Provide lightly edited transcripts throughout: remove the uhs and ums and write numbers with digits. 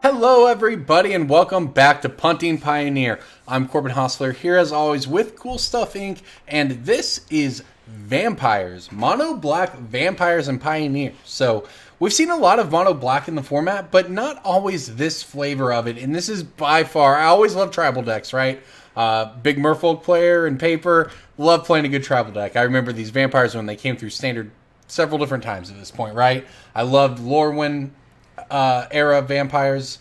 Hello everybody and welcome back to Punting Pioneer. I'm Corbin Hosler here as always with Cool Stuff Inc. and this is Vampires, Mono Black Vampires and Pioneers. So we've seen a lot of Mono Black in the format, but not always this flavor of it, and this is by far, I always love tribal decks, right? Big Merfolk player and paper, love playing a good tribal deck. I remember these Vampires when they came through Standard several different times at this point, right? I loved Lorwyn era vampires.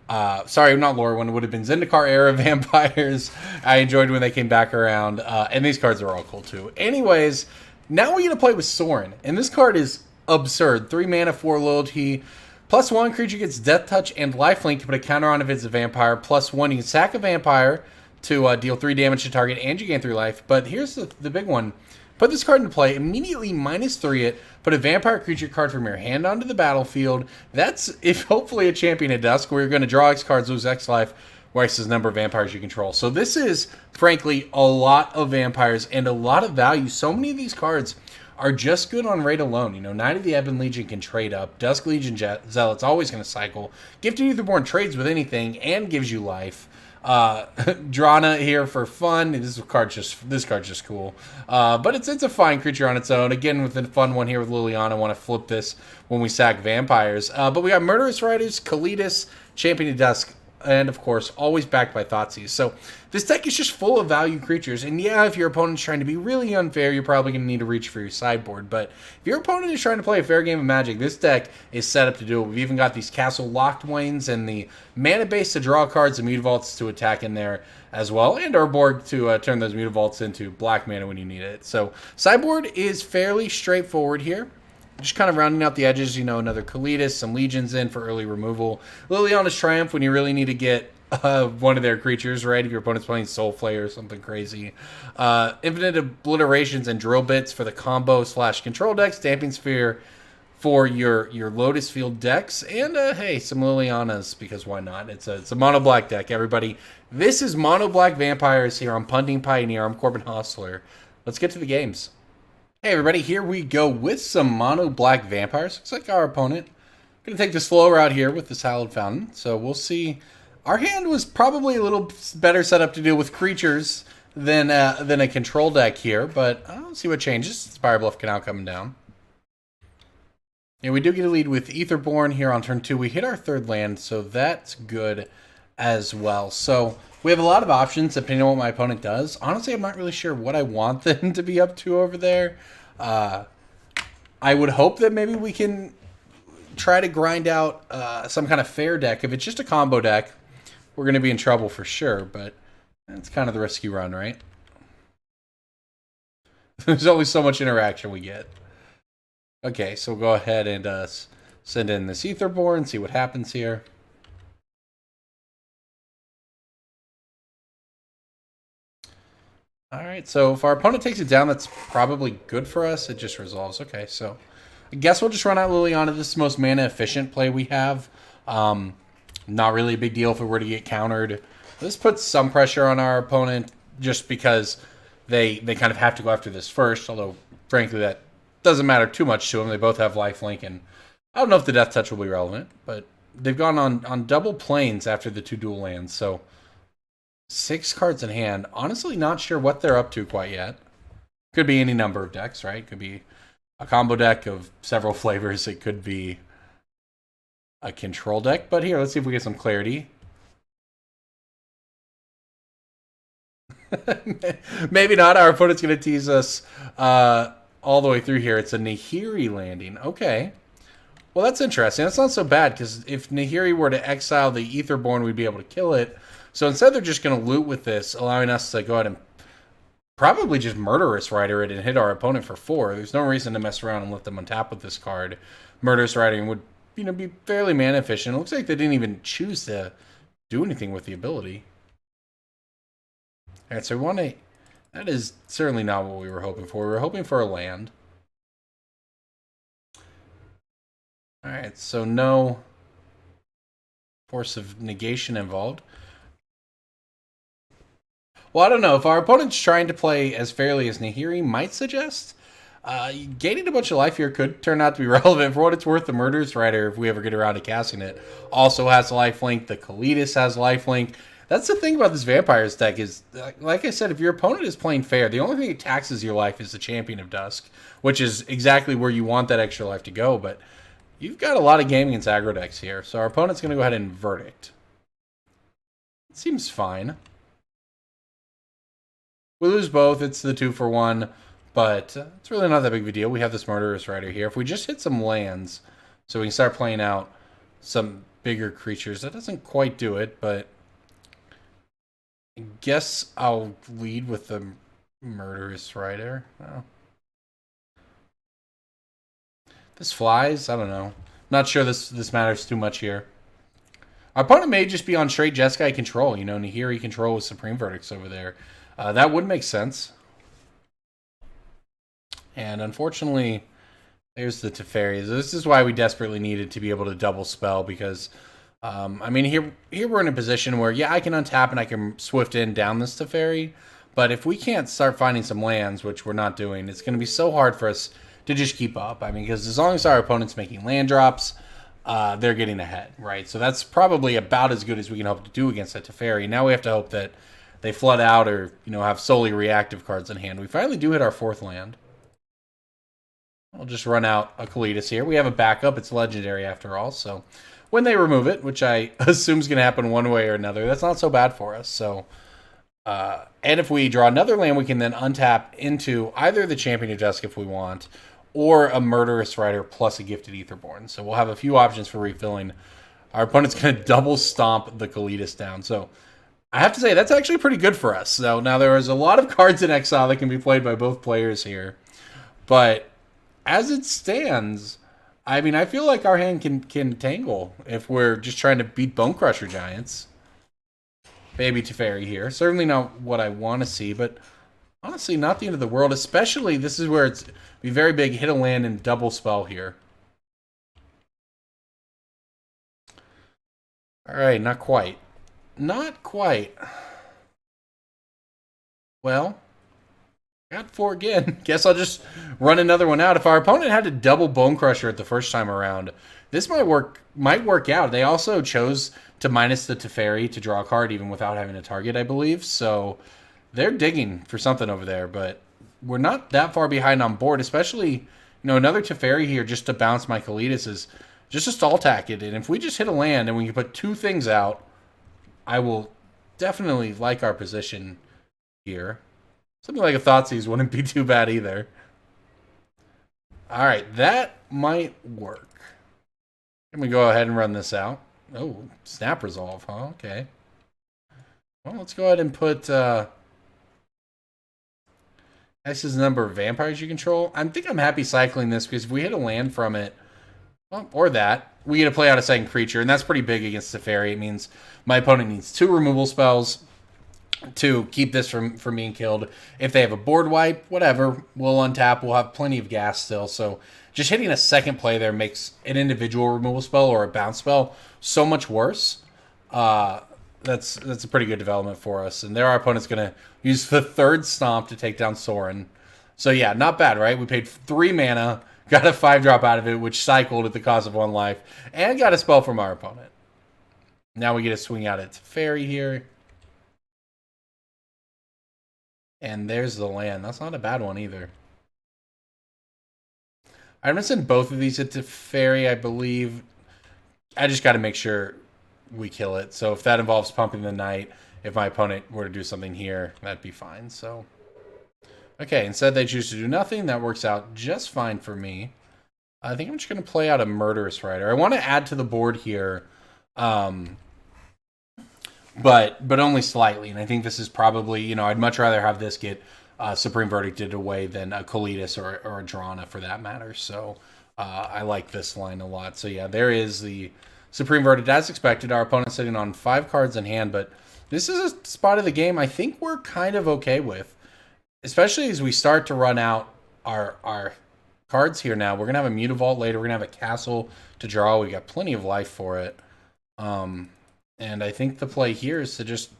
Sorry, not Lorwyn. It would have been Zendikar era vampires. I enjoyed when they came back around. And these cards are all cool too. Anyways, now we're going to play with Sorin. And this card is absurd. 3 mana, 4 loyalty. +1, creature gets Death Touch and Lifelink to put a counter on if it's a vampire. +1, you can sack a vampire to deal 3 damage to target and you gain 3 life. But here's the big one. Put this card into play, immediately -3 it, put a vampire creature card from your hand onto the battlefield. That's if hopefully a Champion of Dusk, where you're going to draw X cards, lose X life, twice the number of vampires you control. So this is, frankly, a lot of vampires and a lot of value. So many of these cards are just good on rate alone. You know, Knight of the Ebon Legion can trade up. Dusk Legion Zealot's always going to cycle. Gifted Aetherborn trades with anything and gives you life. Drana here for fun. This card's just cool. But it's a fine creature on its own. Again, with the fun one here with Liliana. I want to flip this when we sack vampires. But we got Murderous Riders, Kalitas, Champion of Dusk, and of course, always backed by Thoughtseize. So this deck is just full of value creatures. And yeah, if your opponent's trying to be really unfair, you're probably going to need to reach for your sideboard. But if your opponent is trying to play a fair game of Magic, this deck is set up to do it. We've even got these Castle Locthwains and the mana base to draw cards and Mutavaults to attack in there as well. And Urborg to turn those Mutavaults into black mana when you need it. So sideboard is fairly straightforward here. Just kind of rounding out the edges, you know, another Kalitas, some Legions in for early removal. Liliana's Triumph when you really need to get one of their creatures, right? If your opponent's playing Soulflare or something crazy. Infinite Obliterations and Drill Bits for the combo / control decks. Damping Sphere for your Lotus Field decks. And, hey, some Lilianas, because why not? It's a mono black deck, everybody. This is Mono Black Vampires here on Punting Pioneer. I'm Corbin Hosler. Let's get to the games. Hey everybody, here we go with some Mono Black Vampires. Looks like our opponent going to take the slow route here with this Hallowed Fountain. So we'll see. Our hand was probably a little better set up to deal with creatures than a control deck here, but I'll see what changes. Spire Bluff Canal coming down. Yeah, we do get a lead with Aetherborn here on turn 2. We hit our 3rd land, so that's good as well. So we have a lot of options depending on what my opponent does. Honestly, I'm not really sure what I want them to be up to over there. I would hope that maybe we can try to grind out some kind of fair deck. If it's just a combo deck, we're going to be in trouble for sure, but that's kind of the risk you run, right? There's only so much interaction we get. Okay, so we'll go ahead and send in this Aetherborn, see what happens here. Alright, so if our opponent takes it down, that's probably good for us. It just resolves. Okay, so I guess we'll just run out Liliana. This is the most mana efficient play we have. Not really a big deal if it were to get countered. This puts some pressure on our opponent just because they kind of have to go after this first, although frankly that doesn't matter too much to them. They both have lifelink, and I don't know if the Death Touch will be relevant, but they've gone on double planes after the 2 dual lands, so 6 cards in hand. Honestly, not sure what they're up to quite yet. Could be any number of decks, right? Could be a combo deck of several flavors. It could be a control deck. But here, let's see if we get some clarity. Maybe not. Our opponent's going to tease us all the way through here. It's a Nahiri landing. Okay. Well, that's interesting. That's not so bad, because if Nahiri were to exile the Aetherborn, we'd be able to kill it. So instead, they're just going to loot with this, allowing us to go ahead and probably just Murderous Rider it and hit our opponent for 4. There's no reason to mess around and let them untap with this card. Murderous Rider would, you know, be fairly mana efficient. It looks like they didn't even choose to do anything with the ability. All right, so we want to... That is certainly not what we were hoping for. We were hoping for a land. All right, so no Force of Negation involved. Well, I don't know. If our opponent's trying to play as fairly as Nahiri might suggest, Gaining a bunch of life here could turn out to be relevant. For what it's worth, the Murderous Rider, if we ever get around to casting it, also has lifelink. The Kalitas has lifelink. That's the thing about this Vampires deck is, like I said, if your opponent is playing fair, the only thing that taxes your life is the Champion of Dusk, which is exactly where you want that extra life to go. But you've got a lot of game against aggro decks here, so our opponent's going to go ahead and Verdict. It seems fine. We lose both. It's the 2-for-1. But it's really not that big of a deal. We have this Murderous Rider here. If we just hit some lands, so we can start playing out some bigger creatures. That doesn't quite do it, but I guess I'll lead with the Murderous Rider. Oh. This flies? I don't know. Not sure this matters too much here. Our opponent may just be on straight Jeskai control. You know, Nahiri control with Supreme Verdicts over there. That would make sense. And unfortunately, there's the Teferi. This is why we desperately needed to be able to double spell because, I mean, here we're in a position where, yeah, I can untap and I can swift in down this Teferi. But if we can't start finding some lands, which we're not doing, it's going to be so hard for us to just keep up. I mean, because as long as our opponent's making land drops, they're getting ahead, right? So that's probably about as good as we can hope to do against a Teferi. Now we have to hope that they flood out or, you know, have solely reactive cards in hand. We finally do hit our 4th land. I'll just run out a Kalitas here. We have a backup. It's legendary after all. So when they remove it, which I assume is going to happen one way or another, that's not so bad for us. So, and if we draw another land, we can then untap into either the Champion of Dusk if we want, or a Murderous Rider plus a Gifted Aetherborn. So we'll have a few options for refilling. Our opponent's going to double stomp the Kalitas down. So I have to say, that's actually pretty good for us. So now there is a lot of cards in exile that can be played by both players here. But as it stands, I mean, I feel like our hand can tangle if we're just trying to beat Bone Crusher Giants. Baby Teferi here. Certainly not what I want to see, but honestly, not the end of the world. Especially, this is where it's be very big, hit a land and double spell here. All right, not quite. Not quite. Well, got 4 again. Guess I'll just run another one out. If our opponent had to double Bone Crusher at the first time around, this might work out. They also chose to minus the Teferi to draw a card even without having a target, I believe. So they're digging for something over there, but we're not that far behind on board, especially, you know, another Teferi here just to bounce my Kalitas is just a stall tack it. And if we just hit a land and we can put 2 things out, I will definitely like our position here. Something like a Thoughtseize wouldn't be too bad either. All right, that might work. Let me go ahead and run this out. Oh, snap resolve, huh? Okay. Well, let's go ahead and put X is the number of vampires you control. I think I'm happy cycling this because if we hit a land from it, well, or that, we get to play out a second creature, and that's pretty big against Teferi. It means my opponent needs 2 removal spells to keep this from being killed. If they have a board wipe, whatever, we'll untap. We'll have plenty of gas still. So just hitting a second play there makes an individual removal spell or a bounce spell so much worse. That's a pretty good development for us. And there our opponent's going to use the 3rd stomp to take down Sorin. So yeah, not bad, right? We paid 3 mana, got a 5-drop out of it, which cycled at the cost of 1 life, and got a spell from our opponent. Now we get to swing out at Teferi here. And there's the land. That's not a bad one either. I'm going to send both of these at Teferi, I believe. I just got to make sure we kill it. So if that involves pumping the Knight, if my opponent were to do something here, that'd be fine. So, okay, instead they choose to do nothing. That works out just fine for me. I think I'm just going to play out a Murderous Rider. I want to add to the board here, but only slightly. And I think this is probably, you know, I'd much rather have this get Supreme Verdicted away than a Kalitas or a Drana for that matter. So I like this line a lot. So yeah, there is the Supreme Verdict as expected. Our opponent's sitting on 5 cards in hand, but this is a spot of the game I think we're kind of okay with, especially as we start to run out our cards here now. We're going to have a Mutavault later. We're going to have a Castle to draw. We got plenty of life for it. And I think the play here is to just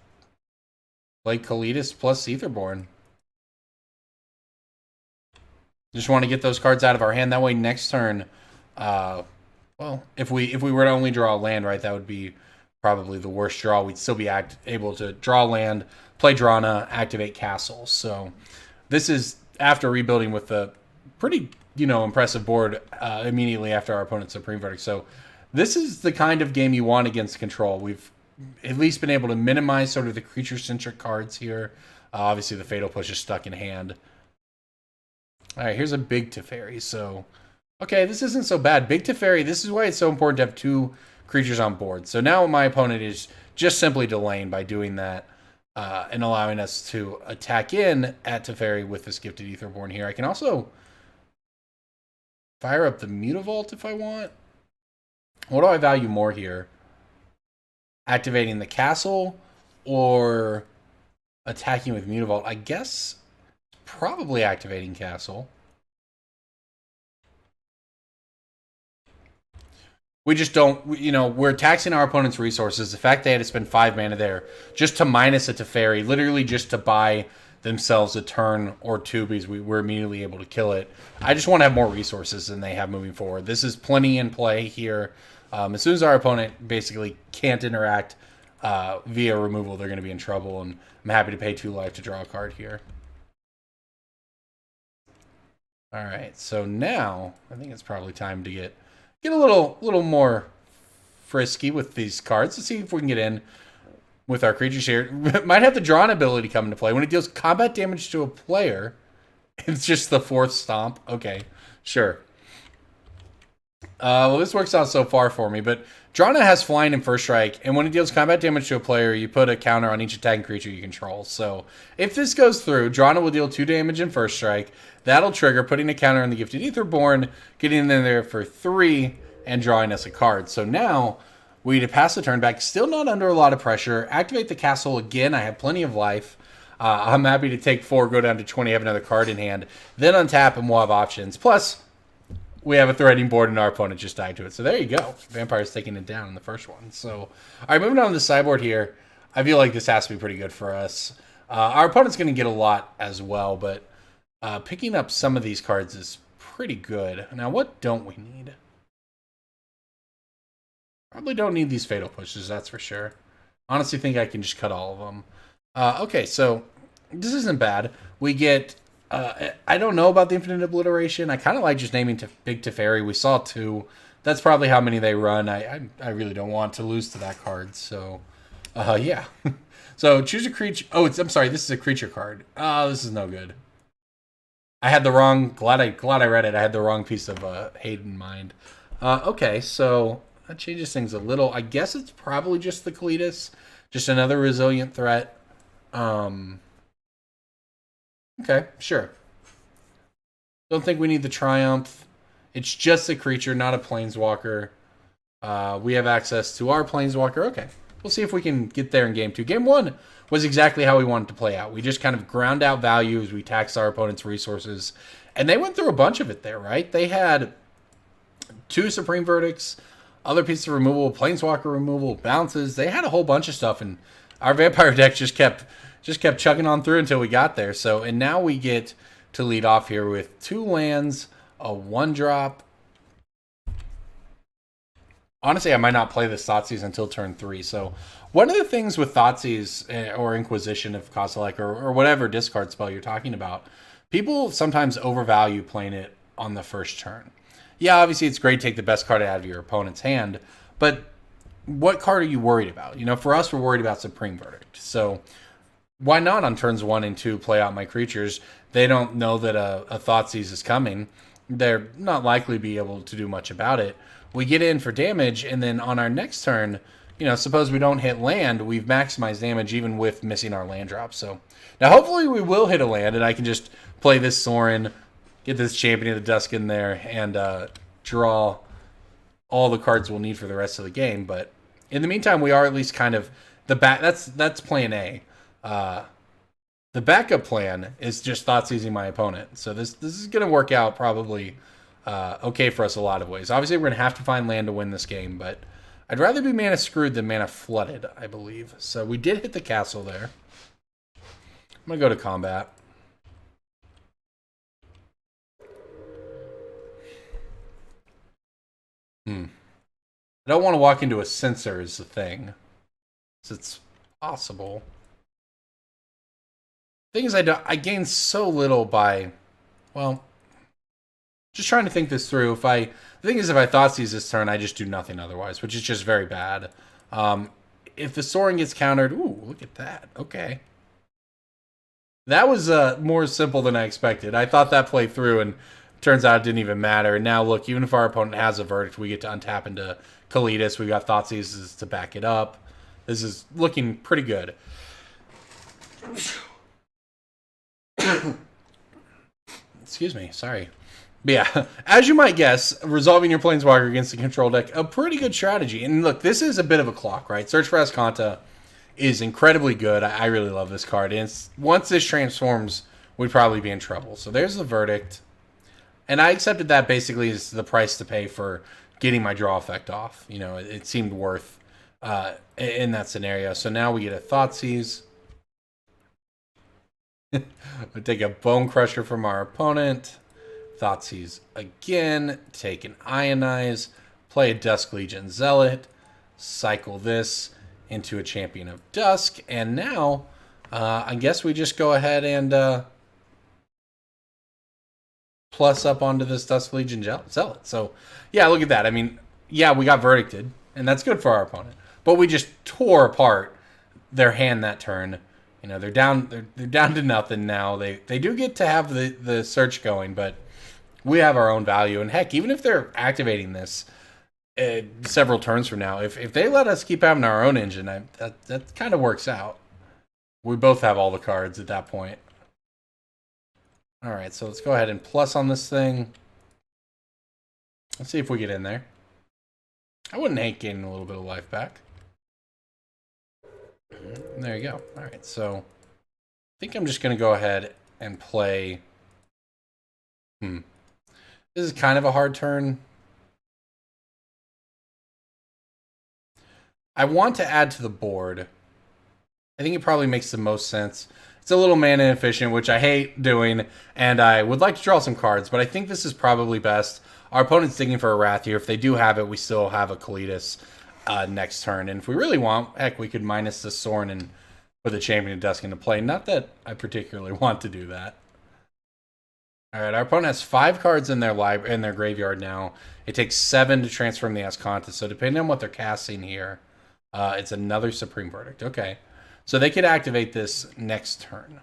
play Kalitas plus Aetherborn. Just want to get those cards out of our hand. That way next turn, well, if we were to only draw a land, right, that would be probably the worst draw. We'd still be able to draw land, play Drana, activate Castle. So this is after rebuilding with a pretty, impressive board immediately after our opponent's Supreme Verdict. So this is the kind of game you want against control. We've at least been able to minimize sort of the creature-centric cards here. Obviously, the Fatal Push is stuck in hand. All right, here's a big Teferi. So, okay, this isn't so bad. Big Teferi, this is why it's so important to have 2 creatures on board. So now my opponent is just simply delaying by doing that and allowing us to attack in at Teferi with this Gifted Aetherborn here. I can also fire up the Mutavault if I want. What do I value more here? Activating the castle or attacking with Mutavault? I guess probably activating castle. We just don't, we're taxing our opponent's resources. The fact they had to spend 5 mana there just to minus a Teferi, literally just to buy themselves a turn or 2 because we were immediately able to kill it. I just want to have more resources than they have moving forward. This is plenty in play here. As soon as our opponent basically can't interact via removal, they're going to be in trouble, and I'm happy to pay 2 life to draw a card here. All right, so now I think it's probably time to get a little more frisky with these cards. Let's see if we can get in with our creatures here. Might have the Drawn ability come into play. When it deals combat damage to a player, it's just the 4th stomp. Okay, sure. Well, this works out so far for me, but Drana has flying in first strike, and when it deals combat damage to a player, you put a counter on each attacking creature you control. So if this goes through, Drana will deal 2 damage in first strike. That'll trigger putting a counter on the Gifted Aetherborn, getting in there for 3, and drawing us a card. So now we to pass the turn back, still not under a lot of pressure. Activate the castle again. I have plenty of life. I'm happy to take 4, go down to 20, have another card in hand, then untap, and we'll have options. Plus, we have a threatening board, and our opponent just died to it. So there you go. Vampire's taking it down in the first one. So, all right, moving on to the sideboard here. I feel like this has to be pretty good for us. Our opponent's going to get a lot as well, but picking up some of these cards is pretty good. Now, what don't we need? Probably don't need these Fatal Pushes, that's for sure. Honestly think I can just cut all of them. Okay, so this isn't bad. We get... I don't know about the Infinite Obliteration. I kind of like just naming Big Teferi. We saw 2. That's probably how many they run. I really don't want to lose to that card. So, yeah. So choose a creature. Oh, I'm sorry. This is a creature card. Oh, this is no good. I had the wrong. Glad I read it. I had the wrong piece of hate in mind. Okay, so that changes things a little. I guess it's probably just the Kalitas. Just another resilient threat. Okay, sure. Don't think we need the Triumph. It's just a creature, not a Planeswalker. We have access to our Planeswalker. Okay, we'll see if we can get there in Game 2. Game 1 was exactly how we wanted to play out. We just kind of ground out value as we taxed our opponent's resources. And they went through a bunch of it there, right? They had 2 Supreme Verdicts, other pieces of removal, Planeswalker removal, bounces. They had a whole bunch of stuff, and our Vampire deck just kept chugging on through until we got there. So, and now we get to lead off here with 2 lands, a 1-drop. Honestly, I might not play this Thoughtseize until turn 3. So, one of the things with Thoughtseize or Inquisition of Castle Locthwain or whatever discard spell you're talking about, people sometimes overvalue playing it on the first turn. Yeah, obviously it's great to take the best card out of your opponent's hand, but what card are you worried about? For us, we're worried about Supreme Verdict. So, why not on turns 1 and 2 play out my creatures? They don't know that a Thoughtseize is coming. They're not likely to be able to do much about it. We get in for damage, and then on our next turn, suppose we don't hit land, we've maximized damage even with missing our land drop. So now hopefully we will hit a land, and I can just play this Sorin, get this Champion of the Dusk in there, and draw all the cards we'll need for the rest of the game. But in the meantime, we are at least kind of the back. That's plan A. The backup plan is just Thoughtseizing my opponent. So this is going to work out probably okay for us a lot of ways. Obviously, we're going to have to find land to win this game, but I'd rather be mana screwed than mana flooded, I believe. So we did hit the castle there. I'm going to go to combat. I don't want to walk into a sensor is the thing. So it's possible. Thing is, I gain so little by, well, just trying to think this through. The thing is, if I Thoughtseize this turn, I just do nothing otherwise, which is just very bad. If the Sorin gets countered, ooh, look at that. Okay. That was more simple than I expected. I thought that played through, and turns out it didn't even matter. And now, look, even if our opponent has a verdict, we get to untap into Kalitas. We've got Thoughtseizes to back it up. This is looking pretty good. Excuse me, sorry. But yeah, as you might guess, resolving your Planeswalker against the control deck, a pretty good strategy. And look, this is a bit of a clock, right? Search for Azcanta is incredibly good. I really love this card. And once this transforms, we'd probably be in trouble. So there's the verdict. And I accepted that basically as the price to pay for getting my draw effect off. You know, it seemed worth in that scenario. So now we get a Thoughtseize. We take a Bone Crusher from our opponent. Thoughtseize again. Take an Ionize. Play a Dusk Legion Zealot. Cycle this into a Champion of Dusk. And now, I guess we just go ahead and plus up onto this Dusk Legion Zealot. So, yeah, look at that. I mean, yeah, we got verdicted, and that's good for our opponent. But we just tore apart their hand that turn. You know, they're down to nothing now. They do get to have the search going, but we have our own value. And heck, even if they're activating this several turns from now, if they let us keep having our own engine, that kind of works out. We both have all the cards at that point. All right, so let's go ahead and plus on this thing. Let's see if we get in there. I wouldn't hate gaining a little bit of life back. There you go. All right, so I think I'm just going to go ahead and play. This is kind of a hard turn. I want to add to the board. I think it probably makes the most sense. It's a little mana inefficient, which I hate doing, and I would like to draw some cards, but I think this is probably best. Our opponent's digging for a Wrath here. If they do have it, we still have a Kalitas next turn. And if we really want, heck, we could minus the Sorin and put the Champion of Dusk into play. Not that I particularly want to do that. All right, our opponent has 5 cards in their graveyard now. It takes 7 to transform the Azcanta. So depending on what they're casting here, it's another Supreme Verdict. Okay, so they could activate this next turn.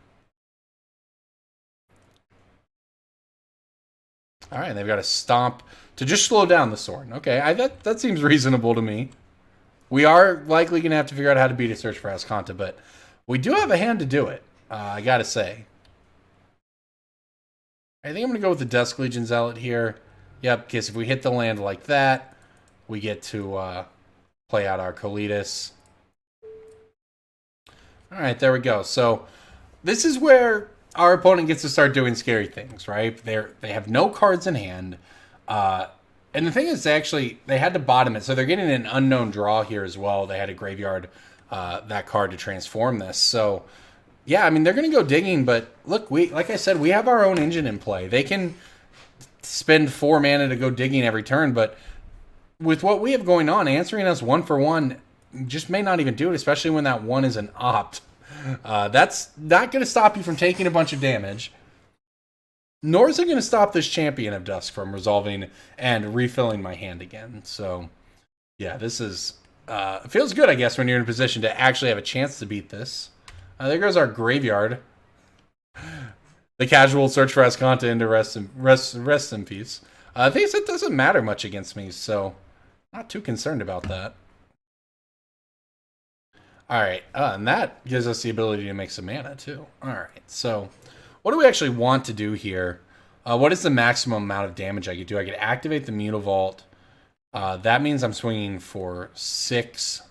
All right, they've got a Stomp to just slow down the Sorin. Okay, that seems reasonable to me. We are likely going to have to figure out how to beat a Search for Azcanta, but we do have a hand to do it, I got to say. I think I'm going to go with the Dusk Legion Zealot here. Yep, because if we hit the land like that, we get to play out our Kalitas. All right, there we go. So this is where our opponent gets to start doing scary things, right? They have no cards in hand. And the thing is, they had to bottom it. So they're getting an unknown draw here as well. They had to graveyard that card to transform this. So, yeah, I mean, they're going to go digging. But look, like I said, we have our own engine in play. They can spend 4 mana to go digging every turn. But with what we have going on, answering us 1 for 1 just may not even do it, especially when that 1 is an opt. That's not going to stop you from taking a bunch of damage. Nor is it going to stop this Champion of Dusk from resolving and refilling my hand again. So, yeah, this is... it feels good, I guess, when you're in a position to actually have a chance to beat this. There goes our graveyard. The casual search for Azcanta into rest in peace. I think it doesn't matter much against me, so not too concerned about that. Alright, and that gives us the ability to make some mana, too. Alright, so... what do we actually want to do here? What is the maximum amount of damage I could do? I could activate the Mutavault. That means I'm swinging for 6,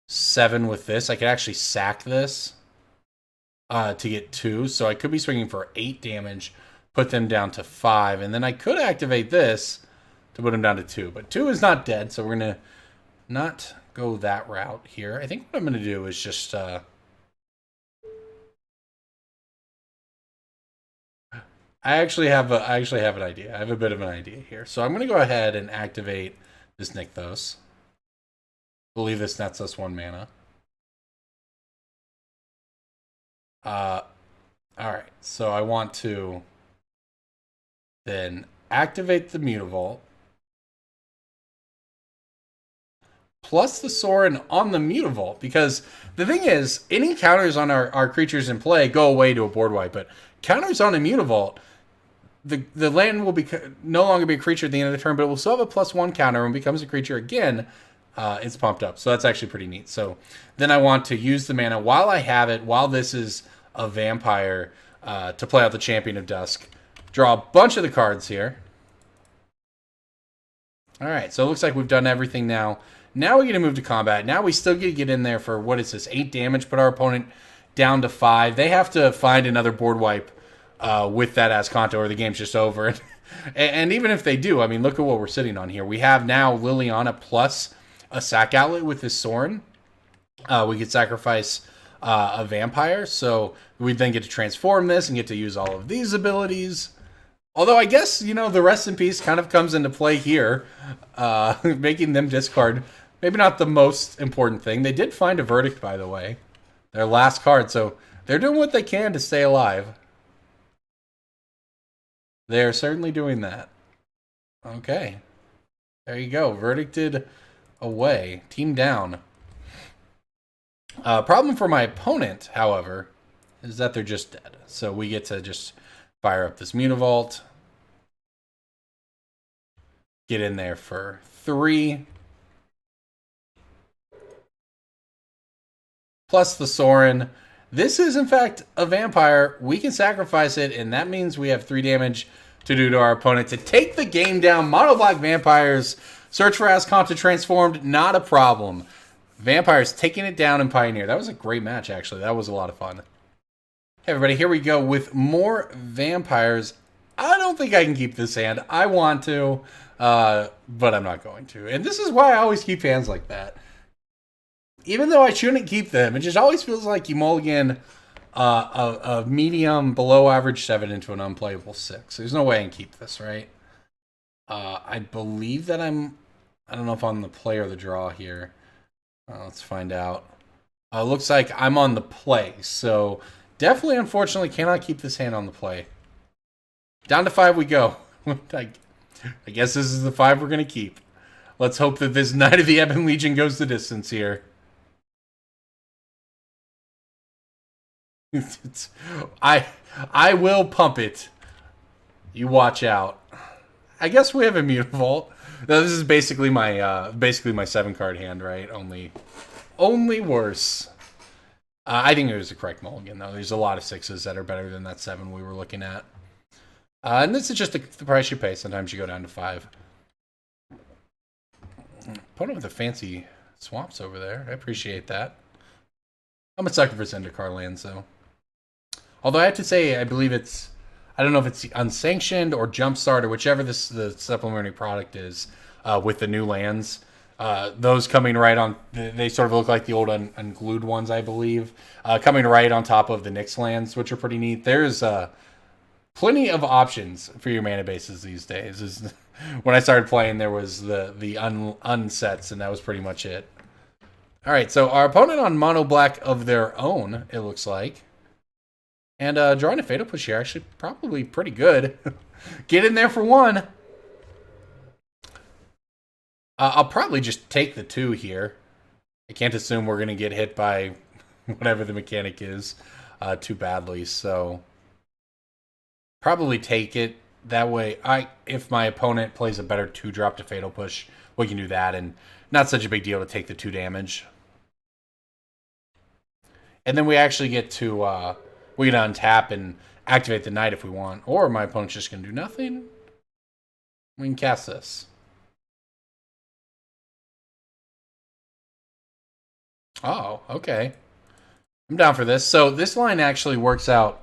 7 with this. I could actually sack this to get 2. So I could be swinging for 8 damage, put them down to 5. And then I could activate this to put them down to 2. But 2 is not dead, so we're going to not go that route here. I think what I'm going to do is just... I actually have an idea. I have a bit of an idea here. So I'm going to go ahead and activate this Nykthos. Believe this nets us 1 mana. All right. So I want to then activate the Mutavault plus the Sorin on the Mutavault, because the thing is, any counters on our creatures in play go away to a board wipe, but counters on a Mutavault, the land will no longer be a creature at the end of the turn, but it will still have a +1 counter and becomes a creature again. It's pumped up, so that's actually pretty neat. So then I want to use the mana while I have it, while this is a vampire, to play out the Champion of Dusk. Draw a bunch of the cards here. All right, so it looks like we've done everything now. Now we get to move to combat. Now we still get to get in there for, what is this, 8 damage, put our opponent down to 5. They have to find another board wipe with that Azcanta, or the game's just over. And even if they do, I mean, look at what we're sitting on here. We have now Liliana plus a sack outlet with this Sorin. We could sacrifice a vampire, so we then get to transform this and get to use all of these abilities. Although I guess, the Rest in Peace kind of comes into play here, making them discard maybe not the most important thing. They did find a Verdict, by the way, their last card, so they're doing what they can to stay alive. They're certainly doing that. Okay. There you go. Verdicted away. Team down. Problem for my opponent, however, is that they're just dead. So we get to just fire up this Mutavault. Get in there for 3. Plus the Sorin. This is, in fact, a vampire. We can sacrifice it, and that means we have 3 damage to do to our opponent to take the game down. Mono black vampires. Search for Azcanta transformed. Not a problem. Vampires taking it down in Pioneer. That was a great match, actually. That was a lot of fun. Hey, everybody. Here we go with more vampires. I don't think I can keep this hand. I want to, but I'm not going to. And this is why I always keep hands like that. Even though I shouldn't keep them, it just always feels like you mulligan a medium below average 7 into an unplayable 6. There's no way I can keep this, right? I believe that I don't know if I'm the play or the draw here. Let's find out. Looks like I'm on the play, so definitely, unfortunately, cannot keep this hand on the play. Down to 5 we go. I guess this is the 5 we're going to keep. Let's hope that this Knight of the Ebon Legion goes the distance here. I will pump it. You watch out. I guess we have a Mutavault. Now, this is basically my 7-card hand, right? Only worse. I think it was a correct mulligan, though. There's a lot of 6s that are better than that 7 we were looking at. And this is just the price you pay. Sometimes you go down to 5. Opponent with the fancy swamps over there. I appreciate that. I'm a sucker for Zendikar lands, though. Although I have to say, I believe I don't know if it's unsanctioned or Jumpstart or whichever the supplementary product is with the new lands. Those coming right on, they sort of look like the old unglued ones, I believe. Coming right on top of the Nyx lands, which are pretty neat. There's plenty of options for your mana bases these days. When I started playing, there was the unsets, and that was pretty much it. All right, so our opponent on mono black of their own, it looks like. And drawing a Fatal Push here, actually probably pretty good. Get in there for 1. I'll probably just take the 2 here. I can't assume we're going to get hit by whatever the mechanic is too badly. So probably take it. That way, if my opponent plays a better 2-drop to Fatal Push, we can do that. And not such a big deal to take the 2 damage. And then we actually get to... we can untap and activate the Knight if we want. Or my opponent's just going to do nothing. We can cast this. Oh, okay. I'm down for this. So this line actually works out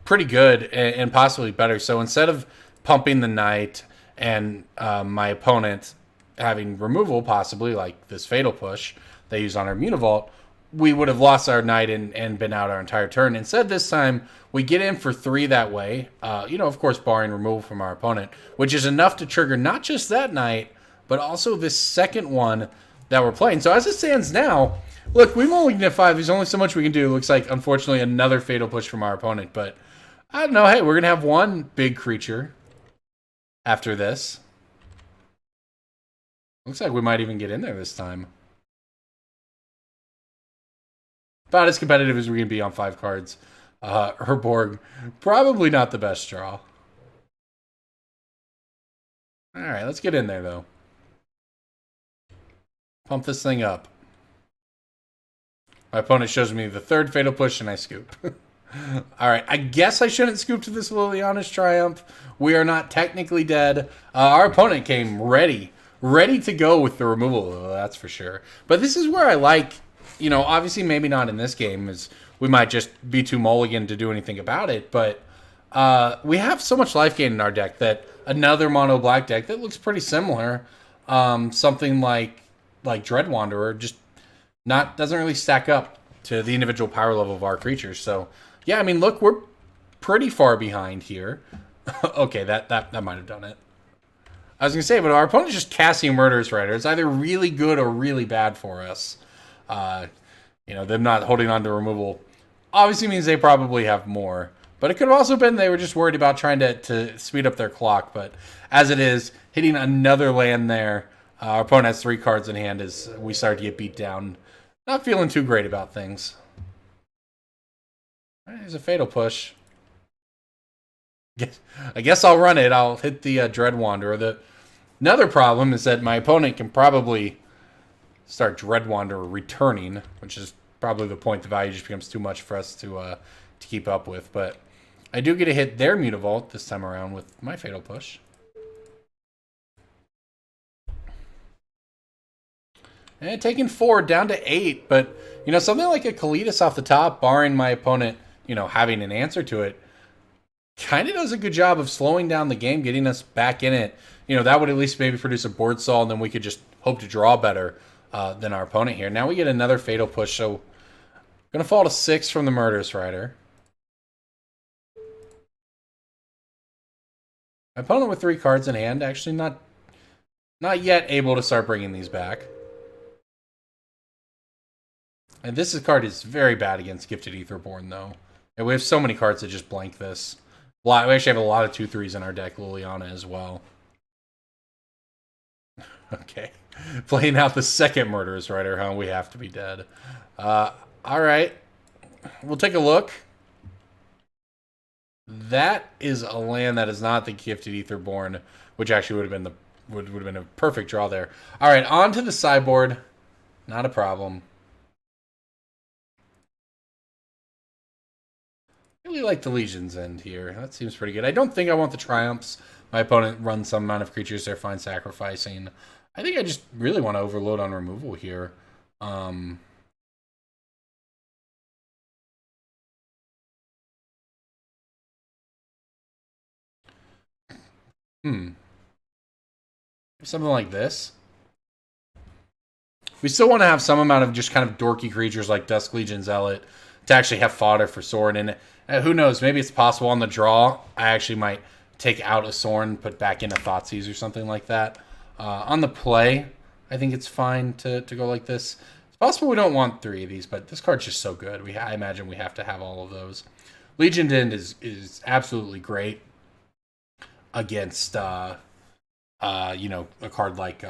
pretty good and possibly better. So instead of pumping the Knight and my opponent having removal, possibly, like this Fatal Push they use on our Mutavault, we would have lost our knight and been out our entire turn. Instead, this time, we get in for 3 that way. Of course, barring removal from our opponent, which is enough to trigger not just that knight, but also this second one that we're playing. So as it stands now, look, we mulliganed at 5. There's only so much we can do. It looks like, unfortunately, another fatal push from our opponent. But I don't know. Hey, we're going to have one big creature after this. Looks like we might even get in there this time. About as competitive as we're going to be on 5 cards. Urborg, probably not the best draw. Alright, let's get in there, though. Pump this thing up. My opponent shows me the 3rd fatal push, and I scoop. Alright, I guess I shouldn't scoop to this Liliana's Triumph. We are not technically dead. Our opponent came ready to go with the removal, that's for sure. But this is where I like, obviously maybe not in this game, as we might just be too mulligan to do anything about it, but we have so much life gain in our deck that another mono black deck that looks pretty similar, something like Dread Wanderer, just doesn't really stack up to the individual power level of our creatures. So yeah, I mean, look, we're pretty far behind here. Okay, that might have done it. I was going to say, but our opponent's just casting Murderous Rider. It's either really good or really bad for us. Them not holding on to removal obviously means they probably have more. But it could have also been they were just worried about trying to speed up their clock. But as it is, hitting another land there, our opponent has 3 cards in hand as we start to get beat down. Not feeling too great about things. All right, there's a fatal push. I guess I'll run it. I'll hit the Dread Wanderer. Another problem is that my opponent can probably start Dread Wanderer returning, which is probably the point. The value just becomes too much for us to keep up with. But I do get to hit their Mutavault this time around with my fatal push. And taking 4 down to 8, but something like a Kalitas off the top, barring my opponent, having an answer to it, kind of does a good job of slowing down the game, getting us back in it. That would at least maybe produce a board stall, and then we could just hope to draw better than our opponent here. Now we get another fatal push, so going to fall to 6 from the Murderous Rider. My opponent with 3 cards in hand, actually not yet able to start bringing these back. And this card is very bad against Gifted Aetherborn, though. And we have so many cards that just blank this. We actually have a lot of 2/3s in our deck, Liliana as well. Okay. Playing out the second Murderous Rider, huh? We have to be dead. Alright. We'll take a look. That is a land that is not the Gifted Aetherborn, which actually would have been a perfect draw there. Alright, on to the sideboard. Not a problem. I really like the Legion's End here. That seems pretty good. I don't think I want the Triumphs. My opponent runs some amount of creatures they're fine sacrificing. I think I just really want to overload on removal here. Something like this. We still want to have some amount of just kind of dorky creatures like Dusk Legion Zealot to actually have fodder for Sorin. And who knows, maybe it's possible on the draw I actually might take out a Sorin, put back in a Thoughtseize or something like that. On the play, I think it's fine to go like this. It's possible we don't want 3 of these, but this card's just so good. I imagine we have to have all of those. Legion's End is absolutely great against a card like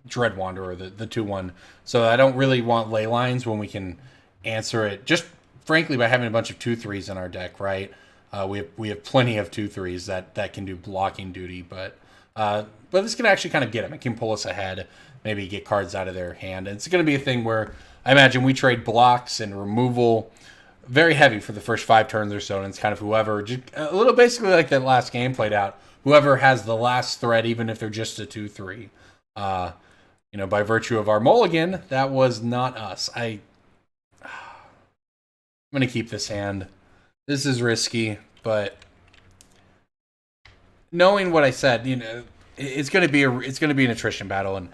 Dread Wanderer, the 2/1. So I don't really want Leylines when we can answer it just frankly by having a bunch of 2/3s in our deck, right? We have plenty of 2/3s that can do blocking duty, but this can actually kind of get them. It can pull us ahead, maybe get cards out of their hand. And it's going to be a thing where I imagine we trade blocks and removal very heavy for the first 5 turns or so, and it's kind of whoever, just a little basically like that last game played out, whoever has the last threat, even if they're just a 2/3. By virtue of our mulligan, that was not us. I'm going to keep this hand. This is risky, but knowing what I said, it's going to be an attrition battle, and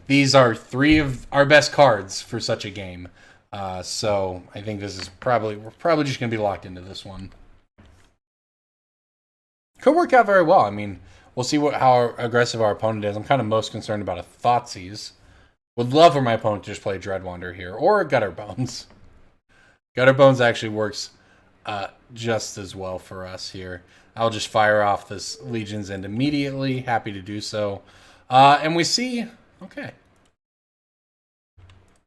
these are 3 of our best cards for such a game. So I think we're probably just going to be locked into this one. Could work out very well. I mean, we'll see how aggressive our opponent is. I'm kind of most concerned about a Thoughtseize. Would love for my opponent to just play Dreadwander here, or Gutterbones. Gutterbones actually works just as well for us here. I'll just fire off this Legion's End immediately. Happy to do so. And we see, okay.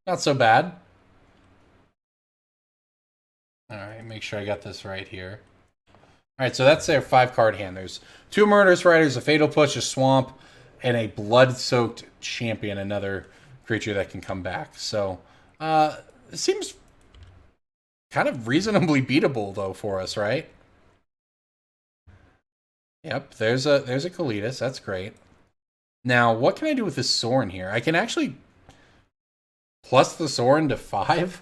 Not so bad. All right, make sure I got this right here. All right, so that's their 5-card hand. There's 2 Murderous Riders, a Fatal Push, a Swamp, and a Blood-Soaked Champion, another creature that can come back. So it seems kind of reasonably beatable, though, for us, right? Yep, there's a Kalitas. That's great. Now, what can I do with this Sorin here? I can actually plus the Sorin to 5?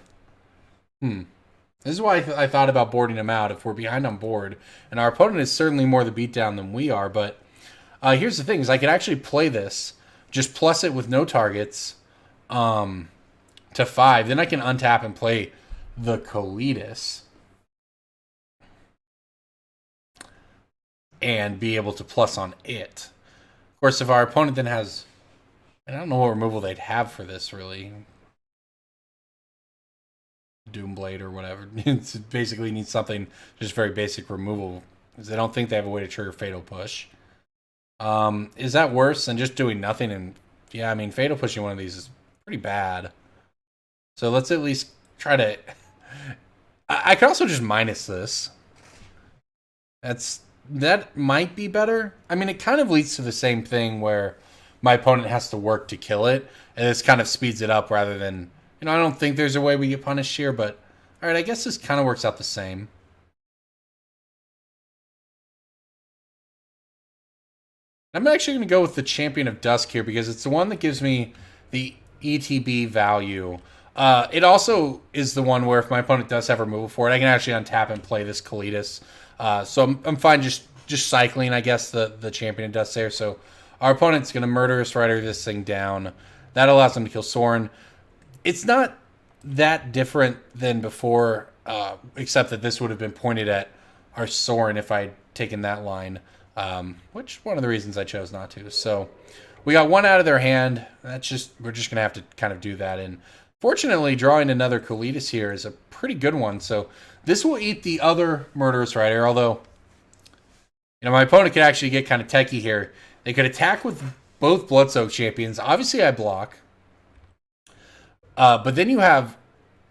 This is why I thought about boarding him out if we're behind on board. And our opponent is certainly more the beatdown than we are. But here's the thing, is I could actually play this, just plus it with no targets to 5. Then I can untap and play the Kalitas. And be able to plus on it. Of course, if our opponent then has... I don't know what removal they'd have for this, really. Doomblade or whatever. It basically needs something just very basic removal, because I don't think they have a way to trigger Fatal Push. Is that worse than just doing nothing? And yeah, I mean, Fatal Pushing one of these is pretty bad. So let's at least try to... I could also just minus this. That might be better. I mean, it kind of leads to the same thing where my opponent has to work to kill it, and this kind of speeds it up rather than... I don't think there's a way we get punished here, but... Alright, I guess this kind of works out the same. I'm actually going to go with the Champion of Dusk here, because it's the one that gives me the ETB value. It also is the one where if my opponent does have removal for it, I can actually untap and play this Kalitas. So I'm fine just cycling, I guess, the Champion of Dusk there. So our opponent's going to Murderous Rider this thing down. That allows them to kill Sorin. It's not that different than before, except that this would have been pointed at our Sorin if I'd taken that line, which one of the reasons I chose not to. So we got 1 out of their hand. We're just going to have to kind of do that. And fortunately, drawing another Kalitas here is a pretty good one. So this will eat the other Murderous Rider, although my opponent could actually get kind of techie here. They could attack with both Bloodsoaked Champions. Obviously, I block. But then you have,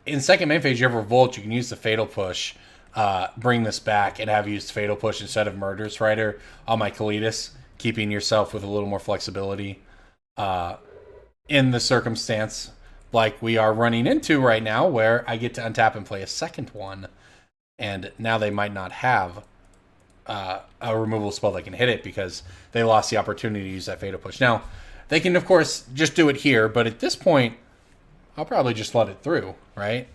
in second main phase, you have Revolt. You can use the Fatal Push, bring this back, and have used Fatal Push instead of Murderous Rider on my Kalitas, keeping yourself with a little more flexibility in the circumstance like we are running into right now, where I get to untap and play a second one, and now they might not have a removal spell that can hit it because they lost the opportunity to use that Fatal Push. Now, they can, of course, just do it here, but at this point, I'll probably just let it through, right?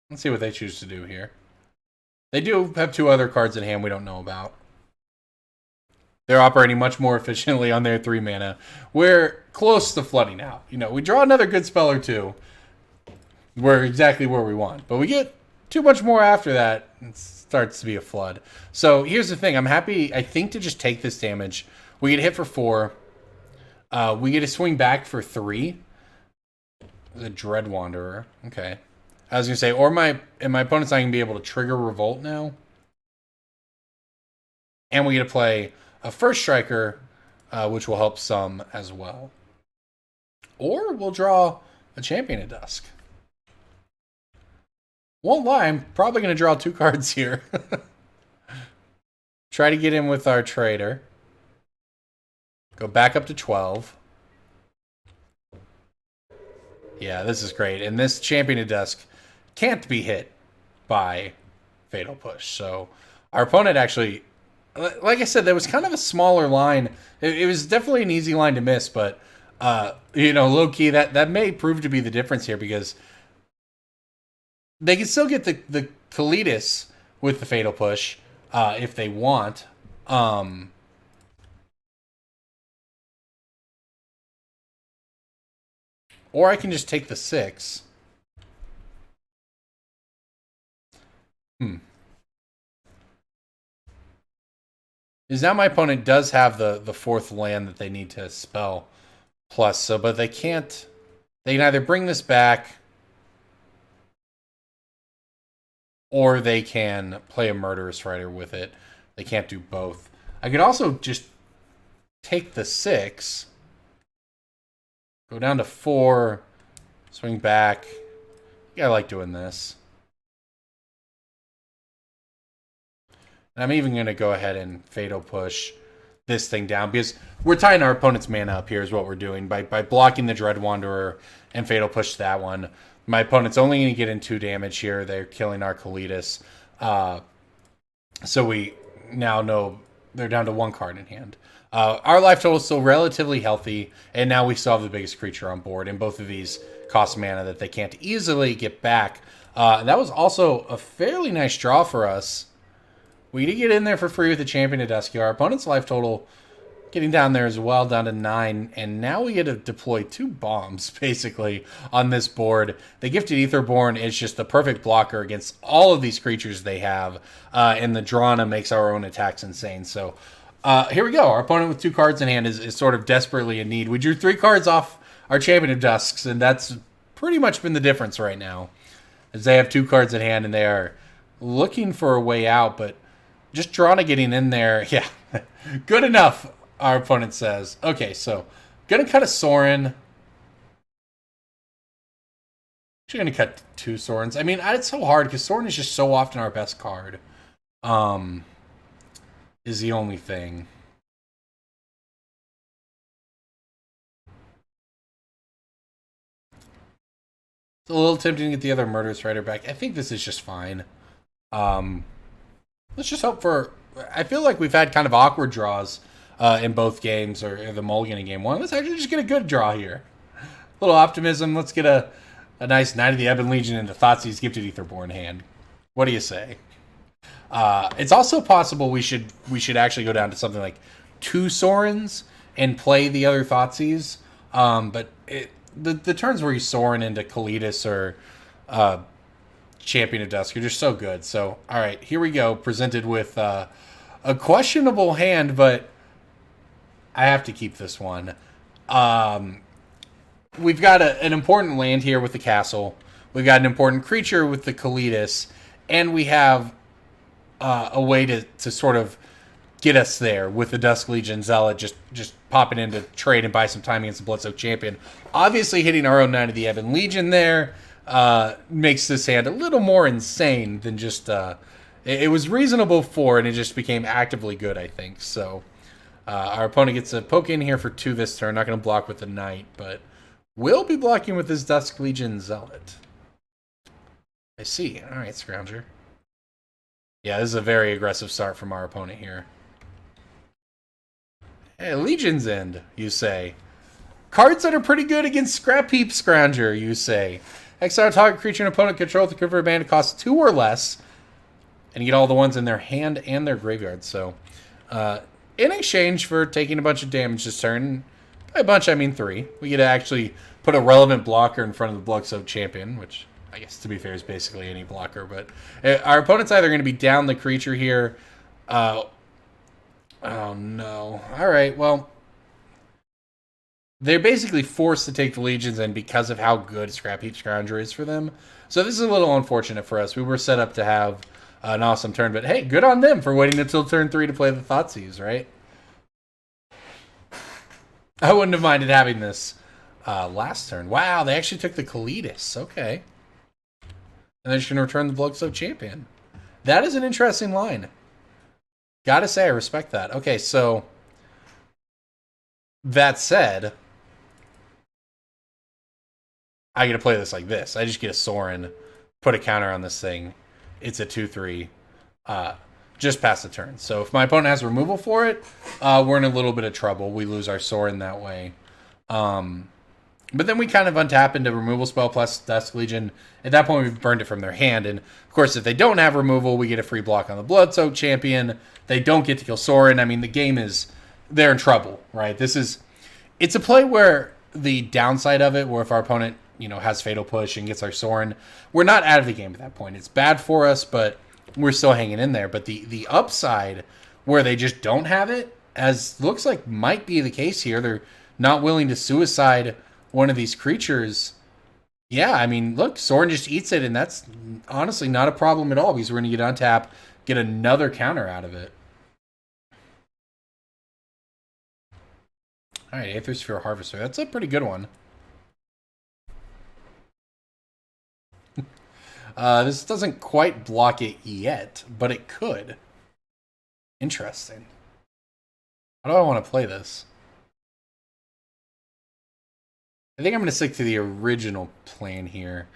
Let's see what they choose to do here. They do have 2 other cards in hand we don't know about. They're operating much more efficiently on their 3 mana. We're close to flooding out. We draw another good spell or 2. We're exactly where we want. But we get too much more after that. It starts to be a flood. So here's the thing. I'm happy, I think, to just take this damage. We get hit for 4. We get to swing back for 3. The Dread Wanderer. Okay. I was going to say, or my opponent's not going to be able to trigger Revolt now. And we get to play a First Striker, which will help some as well. Or we'll draw a Champion of Dusk. Won't lie, I'm probably going to draw 2 cards here. Try to get in with our Traitor. Go back up to 12. Yeah, this is great. And this Champion of Dusk can't be hit by Fatal Push. So our opponent actually, like I said, there was kind of a smaller line. It was definitely an easy line to miss, but, low-key, that may prove to be the difference here, because they can still get the Kalitas with the Fatal Push if they want. Or I can just take the 6. Is now my opponent does have the 4th land that they need to spell plus, so but they can't. They can either bring this back, or they can play a Murderous Rider with it. They can't do both. I could also just take the 6, go down to 4, swing back. Yeah, I like doing this. And I'm even going to go ahead and Fatal Push this thing down, because we're tying our opponent's mana up here is what we're doing. By blocking the Dread Wanderer and Fatal Push that one, my opponent's only going to get in 2 damage here. They're killing our Kalitas. So we now know they're down to 1 card in hand. Our life total is still relatively healthy, and now we still have the biggest creature on board, and both of these cost mana that they can't easily get back. That was also a fairly nice draw for us. We did get in there for free with the Champion of Dusk. Our opponent's life total getting down there as well, down to 9. And now we get to deploy 2 bombs, basically, on this board. The Gifted Aetherborn is just the perfect blocker against all of these creatures they have. And the Drana makes our own attacks insane. So here we go. Our opponent with 2 cards in hand is sort of desperately in need. We drew 3 cards off our Champion of Dusks, and that's pretty much been the difference right now. As they have 2 cards in hand, and they are looking for a way out, but just Drana getting in there, yeah, good enough, our opponent says. Okay, so gonna cut a Sorin. Actually gonna cut 2 Sorins. I mean, it's so hard because Sorin is just so often our best card. Is the only thing. It's a little tempting to get the other Murderous Rider back. I think this is just fine. Let's just hope for... I feel like we've had kind of awkward draws in both games, or the mulligan in game 1. Let's actually just get a good draw here. A little optimism. Let's get a nice Knight of the Ebon Legion into Thoughtseize Gifted Aetherborn hand. What do you say? It's also possible we should actually go down to something like 2 Sorins and play the other Thoughtseize. But the turns where you Sorin into Kalitas or Champion of Dusk are just so good. So, all right, here we go. Presented with a questionable hand, but I have to keep this one. We've got an important land here with the castle. We've got an important creature with the Kalitas, and we have a way to sort of get us there with the Dusk Legion Zealot just popping in to trade and buy some time against the Bloodsoaked Champion. Obviously, hitting our own Knight of the Ebon Legion there makes this hand a little more insane than just... it was reasonable for, and it just became actively good, I think. So our opponent gets a poke in here for 2 this turn. Not going to block with the Knight, but will be blocking with his Dusk Legion Zealot. I see. All right, Scrounger. Yeah, this is a very aggressive start from our opponent here. Hey, Legion's End, you say. Cards that are pretty good against Scrap Heap Scrounger, you say. Exile target creature and opponent control to convert a mana costs 2 or less, and you get all the ones in their hand and their graveyard. So, in exchange for taking a bunch of damage this turn, by a bunch I mean 3, we get to actually put a relevant blocker in front of the Bloodsoaked Champion, which I guess to be fair is basically any blocker. But our opponent's either going to be down the creature here. Oh no! All right, well. They're basically forced to take the Legions in because of how good Scrap Heap Scrounger is for them. So this is a little unfortunate for us. We were set up to have an awesome turn, but hey, good on them for waiting until turn 3 to play the Thoughtseize, right? I wouldn't have minded having this last turn. Wow, they actually took the Kalitas. Okay. And they're just going to return the Bloodsoaked Champion. That is an interesting line. Gotta say, I respect that. Okay, so... That said... I get to play this like this. I just get a Sorin, put a counter on this thing. It's a 2/3, just past the turn. So if my opponent has removal for it, we're in a little bit of trouble. We lose our Sorin that way. But then we kind of untap into removal spell plus Dusk Legion. At that point, we've burned it from their hand. And, of course, if they don't have removal, we get a free block on the Blood-Soaked Champion. They don't get to kill Sorin. I mean, the game is... They're in trouble, right? It's a play where the downside of it, where if our opponent, has Fatal Push and gets our Sorin, we're not out of the game at that point. It's bad for us, but we're still hanging in there. But the upside, where they just don't have it, as looks like might be the case here, they're not willing to suicide one of these creatures. Yeah, I mean, look, Sorin just eats it, and that's honestly not a problem at all, because we're going to get on tap, get another counter out of it. All right, Aethersphere Harvester. That's a pretty good one. This doesn't quite block it yet, but it could. Interesting. How do I want to play this? I think I'm going to stick to the original plan here.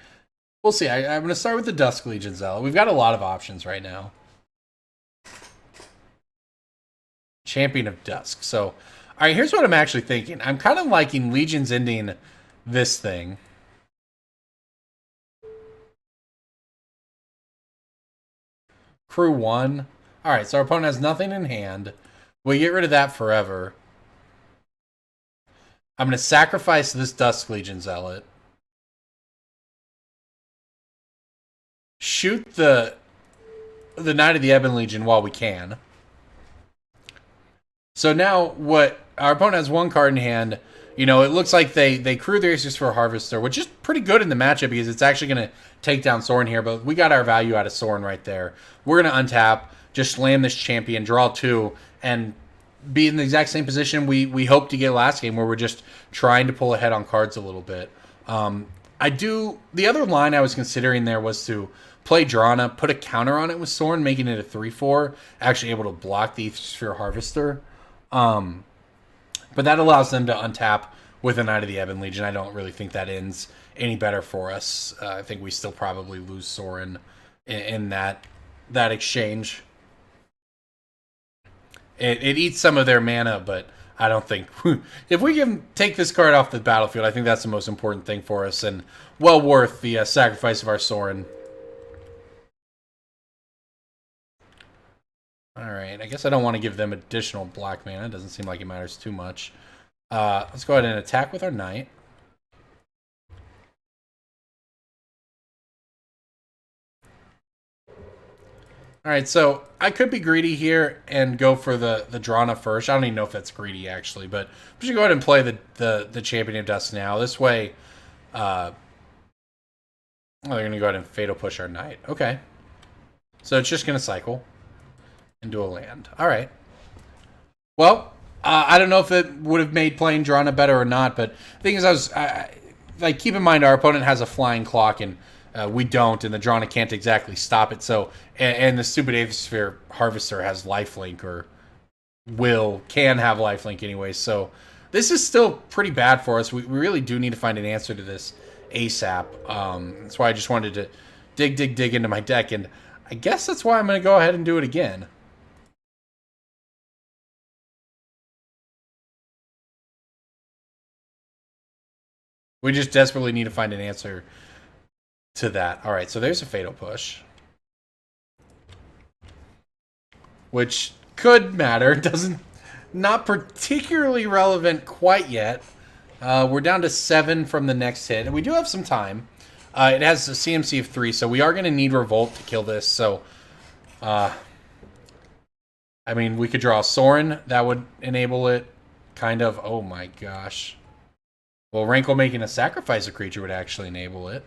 We'll see. I'm going to start with the Dusk Legion Zealot. We've got a lot of options right now. Champion of Dusk. So, all right, here's what I'm actually thinking. I'm kind of liking Legion's ending this thing. Crew 1. All right, so our opponent has nothing in hand. We get rid of that forever. I'm going to sacrifice this Dusk Legion Zealot. Shoot the Knight of the Ebon Legion while we can. So now what our opponent has one card in hand. It looks like they crew their Aethersphere Harvester, which is pretty good in the matchup because it's actually going to take down Sorin here. But we got our value out of Sorin right there. We're going to untap, just slam this champion, draw 2, and be in the exact same position we hoped to get last game, where we're just trying to pull ahead on cards a little bit. The other line I was considering there was to play Drana, put a counter on it with Sorin, making it a 3/4, actually able to block the Aethersphere Harvester. But that allows them to untap with a Knight of the Ebon Legion. I don't really think that ends any better for us. I think we still probably lose Sorin in that exchange. It eats some of their mana, but I don't think... if we can take this card off the battlefield, I think that's the most important thing for us, and well worth the sacrifice of our Sorin. Alright, I guess I don't want to give them additional black mana. It doesn't seem like it matters too much. Let's go ahead and attack with our Knight. Alright, so I could be greedy here and go for the Drana first. I don't even know if that's greedy, actually, but I'm just going to go ahead and play the Champion of Dusk now. This way, they're going to go ahead and Fatal Push our Knight. Okay. So it's just going to cycle into a land. Alright. Well, I don't know if it would have made playing Drana better or not, but the thing is, keep in mind our opponent has a flying clock, and we don't, and the Drana can't exactly stop it. So, and the stupid Aethersphere Harvester has lifelink, or can have lifelink anyway. So this is still pretty bad for us. We really do need to find an answer to this ASAP. That's why I just wanted to dig into my deck, and I guess that's why I'm going to go ahead and do it again. We just desperately need to find an answer to that. All right, so there's a Fatal Push, which could matter. Not particularly relevant quite yet. We're down to 7 from the next hit, and we do have some time. It has a CMC of 3, so we are going to need Revolt to kill this. So, I mean, we could draw a Sorin. That would enable it, kind of. Oh my gosh. Well, Rankle making a sacrifice a creature would actually enable it.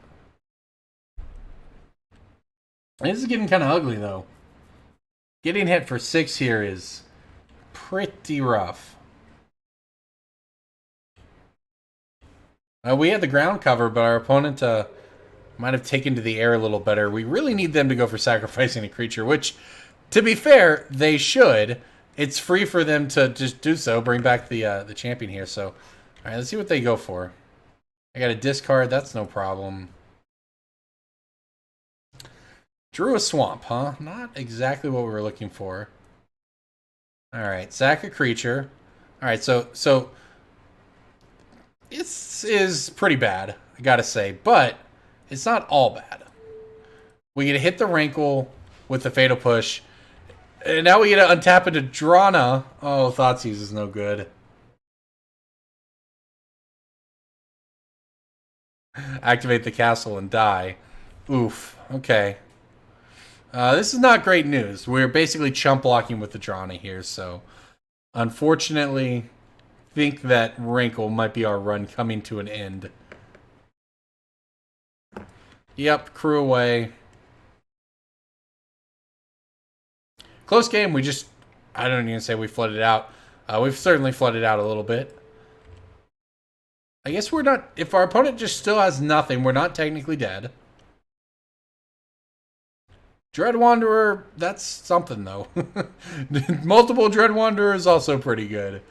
This is getting kind of ugly, though. Getting hit for 6 here is pretty rough. We had the ground cover, but our opponent might have taken to the air a little better. We really need them to go for sacrificing a creature, which, to be fair, they should. It's free for them to just do so. Bring back the champion here. So, all right, let's see what they go for. I got a discard. That's no problem. Drew a swamp, huh? Not exactly what we were looking for. All right, sack a creature. All right, so This is pretty bad, I gotta say, but it's not all bad. We get to hit the Rankle with the Fatal Push, and now we get to untap into Drana. Oh, Thoughtseize is no good. Activate the castle and die. Oof, okay. This is not great news. We're basically chump blocking with the Drana here, so unfortunately, think that Rankle might be our run coming to an end. Yep, crew away. Close game. We just, I don't even say we flooded out. We've certainly flooded out a little bit. I guess we're not, if our opponent just still has nothing, we're not technically dead. Dread Wanderer, that's something though. Multiple Dread Wanderer is also pretty good.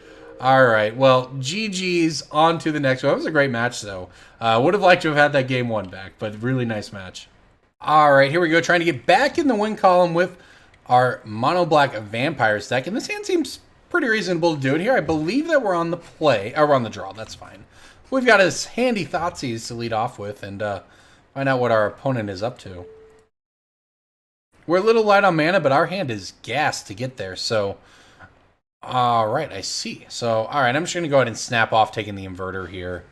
Alright, well, GG's on to the next one. That was a great match though. Would have liked to have had that game one back, but really nice match. Alright, here we go, trying to get back in the win column with our mono black Vampires deck, and this hand seems pretty reasonable to do it here. I believe that we're on the play, or we're on the draw, that's fine. We've got his handy Thoughtseize to lead off with and find out what our opponent is up to. We're a little light on mana, but our hand is gassed to get there, so... Alright, I see. So, alright, I'm just going to go ahead and snap off taking the Inverter here.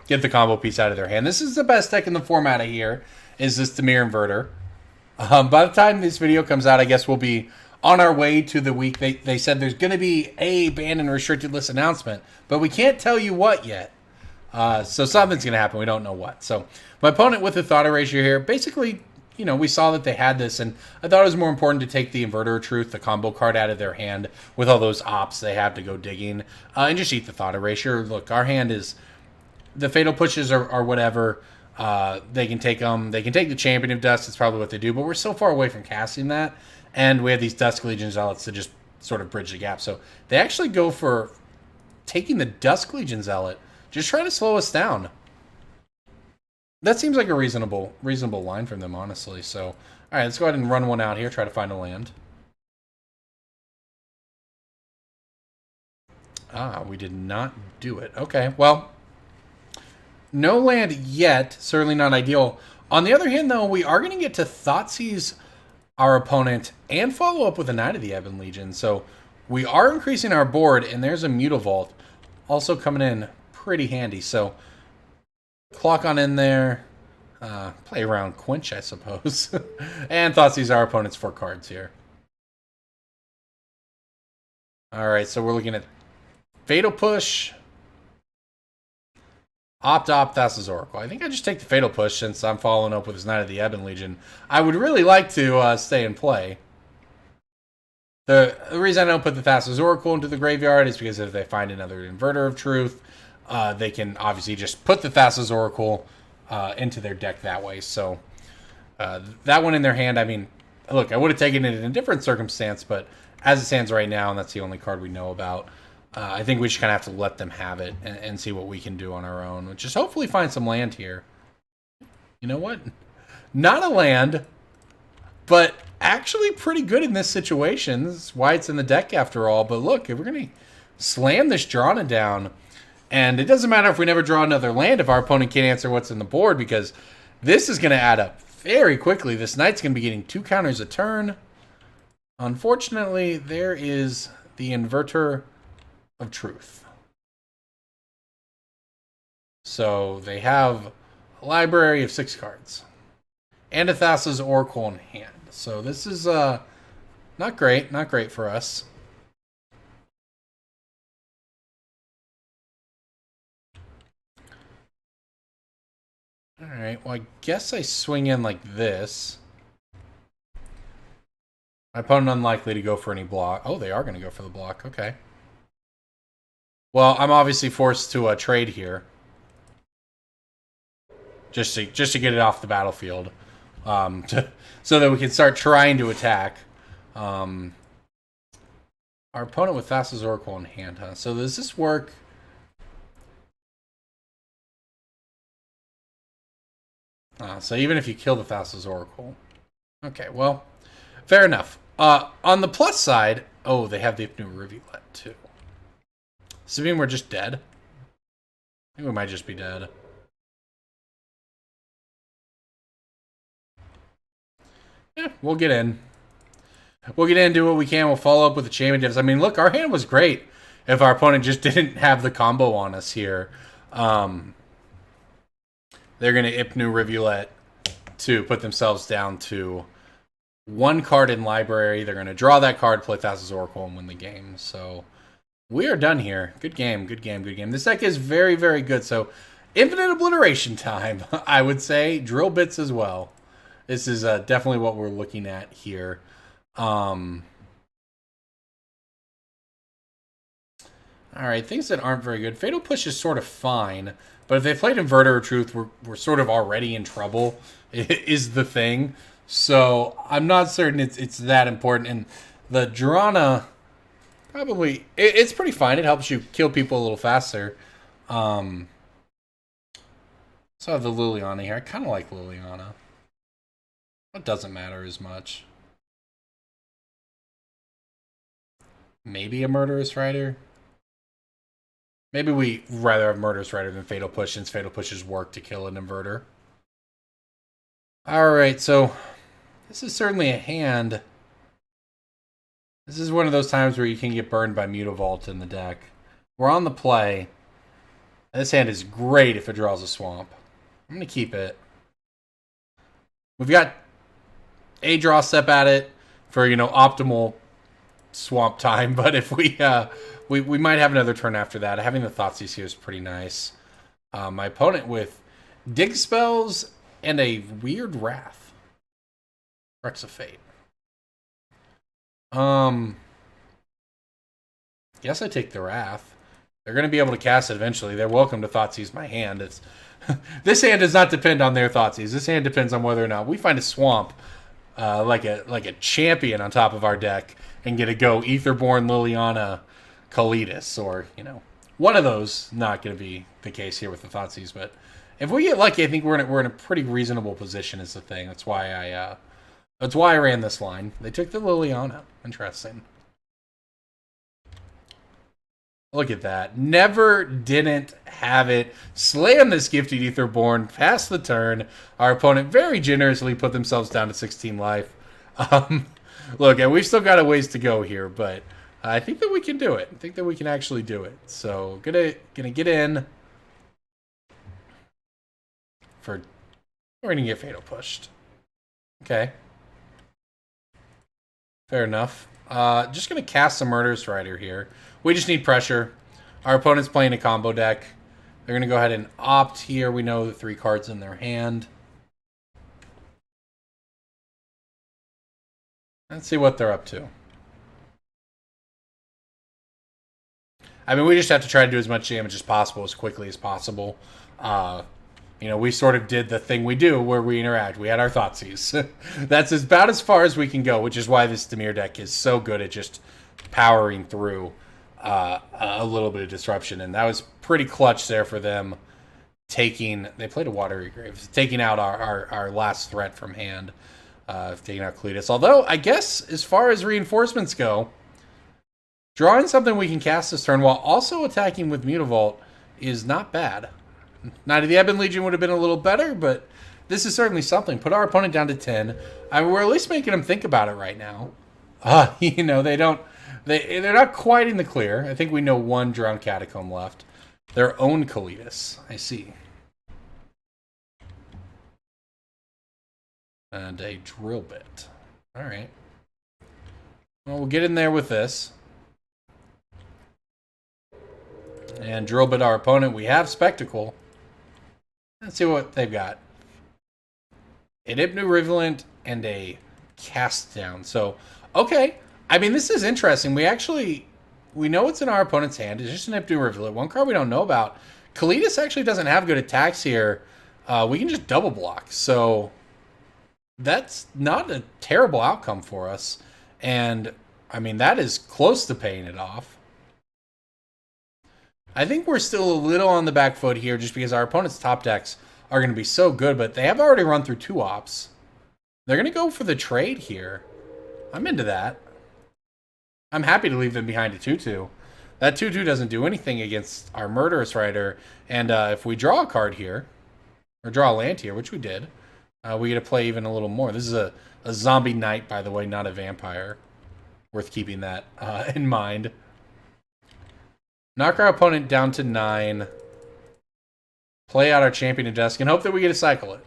Get the combo piece out of their hand. This is the best deck in the format here, is this Dimir Inverter. By the time this video comes out, I guess we'll be on our way to the week. They said there's going to be a banned and restricted list announcement, but we can't tell you what yet. So something's going to happen. We don't know what. So my opponent with the Thought Erasure here, basically, you know, we saw that they had this, and I thought it was more important to take the Inverter of Truth, the combo card, out of their hand with all those ops they have to go digging, and just eat the Thought Erasure. Look, our hand is, the Fatal Pushes are whatever. They can take them. They can take the Champion of Dusk. That's probably what they do. But we're so far away from casting that, and we have these Dusk Legion Zealots to just sort of bridge the gap. So they actually go for taking the Dusk Legion Zealot, just trying to slow us down. That seems like a reasonable line from them, honestly. So, all right, let's go ahead and run one out here. Try to find a land. We did not do it. Okay, well. No land yet, certainly not ideal. On the other hand, though, we are going to get to Thoughtseize our opponent and follow up with a Knight of the Ebon Legion. So we are increasing our board, and there's a Mutavault also coming in pretty handy. So clock on in there, play around Quench, I suppose. And Thoughtseize our opponent's 4 cards here. All right, so we're looking at Fatal Push. Opt, Thassa's Oracle. I think I just take the Fatal Push since I'm following up with his Knight of the Ebon Legion. I would really like to stay in play. The reason I don't put the Thassa's Oracle into the graveyard is because if they find another Inverter of Truth, they can obviously just put the Thassa's Oracle into their deck that way. So that one in their hand, I mean, look, I would have taken it in a different circumstance, but as it stands right now, and that's the only card we know about, I think we just kind of have to let them have it and see what we can do on our own, which is hopefully find some land here. You know what? Not a land, but actually pretty good in this situation. This is why it's in the deck after all. But look, if we're going to slam this Drana down, and it doesn't matter if we never draw another land if our opponent can't answer what's in the board, because this is going to add up very quickly. This Knight's going to be getting 2 counters a turn. Unfortunately, there is the Inverter of Truth. So they have a library of 6 cards and a Thassa's Oracle in hand. So this is not great for us. All right, well, I guess I swing in like this. My opponent unlikely to go for any block. Oh, they are going to go for the block. Okay. Well, I'm obviously forced to trade here, just to get it off the battlefield, so that we can start trying to attack. Our opponent with Thassa's Oracle in hand, huh? So does this work? So even if you kill the Thassa's Oracle, okay. Well, fair enough. On the plus side, oh, they have the Hypno Rivulet too. So I mean we're just dead. think we might just be dead. Yeah, we'll get in. We'll get in, do what we can. We'll follow up with the Champion of Dusk. I mean, look, our hand was great if our opponent just didn't have the combo on us here. They're going to Ipnu Rivulet to put themselves down to 1 card in library. They're going to draw that card, play Thoughtseize Oracle, and win the game. So we are done here. Good game, good game, good game. This deck is very, very good. So Infinite Obliteration time, I would say. Drill bits as well. This is definitely what we're looking at here. All right, things that aren't very good. Fatal Push is sort of fine, but if they played Inverter of Truth, we're sort of already in trouble, is the thing. So I'm not certain it's that important. And the Drana, probably, it's pretty fine. It helps you kill people a little faster. So I have the Liliana here. I kind of like Liliana. It doesn't matter as much. Maybe a Murderous Rider. Maybe we rather have Murderous Rider than Fatal Push, since Fatal Pushes work to kill an Inverter. Alright, so this is certainly a hand. This is one of those times where you can get burned by Mutavault in the deck. We're on the play. This hand is great if it draws a swamp. I'm going to keep it. We've got a draw step at it for, optimal swamp time, but if we might have another turn after that. Having the Thoughtseize here is pretty nice. My opponent with dig spells and a weird Wrath. Rex of Fate. Guess I take the Wrath. They're going to be able to cast it eventually. They're welcome to Thoughtseize my hand. It's this hand does not depend on their Thoughtseize. This hand depends on whether or not we find a swamp like a champion on top of our deck and get to go Aetherborn, Liliana, Kalitas, or one of those. Not going to be the case here with the Thoughtseize, but if we get lucky, I think we're in a pretty reasonable position. Is the thing. That's why I ran this line. They took the Liliana. Interesting. Look at that. Never didn't have it. Slam this Gifted Aetherborn. Pass the turn. Our opponent very generously put themselves down to 16 life. Look, and we've still got a ways to go here, but I think that we can do it. I think that we can actually do it. So, gonna get in. We're gonna get Fatal Pushed. Okay. Fair enough. Just gonna cast some Murderous Rider here. We just need pressure. Our opponent's playing a combo deck. They're going to go ahead and opt here. We know the 3 cards in their hand. Let's see what they're up to. I mean, we just have to try to do as much damage as possible, as quickly as possible. We sort of did the thing we do where we interact. We had our Thoughtseize. That's about as far as we can go, which is why this Dimir deck is so good at just powering through a little bit of disruption, and that was pretty clutch there for them. They played a Watery Grave, taking out our last threat from hand, taking out Kalitas. Although, I guess, as far as reinforcements go, drawing something we can cast this turn while also attacking with Mutavault is not bad. Knight of the Ebon Legion would have been a little better, but this is certainly something. Put our opponent down to 10. We're at least making them think about it right now. They're not quite in the clear. I think we know 1 Drowned Catacomb left. Their own Kalitas. I see. And a Drill Bit. Alright. Well, we'll get in there with this. And Drill Bit our opponent. We have Spectacle. Let's see what they've got. An Ipnu Rivulet and a Cast Down. So, okay. I mean, this is interesting. We know it's in our opponent's hand. It's just an Ipnu Rivulet. 1 card we don't know about. Kalitas actually doesn't have good attacks here. We can just double block. So that's not a terrible outcome for us. And, I mean, that is close to paying it off. I think we're still a little on the back foot here just because our opponent's top decks are going to be so good, but they have already run through 2 ops. They're going to go for the trade here. I'm into that. I'm happy to leave them behind a 2-2. That 2/2 doesn't do anything against our Murderous Rider. And if we draw a card here, or draw a land here, which we did, we get to play even a little more. This is a zombie knight, by the way, not a vampire. Worth keeping that in mind. Knock our opponent down to 9. Play out our Champion of Dusk and hope that we get to cycle it.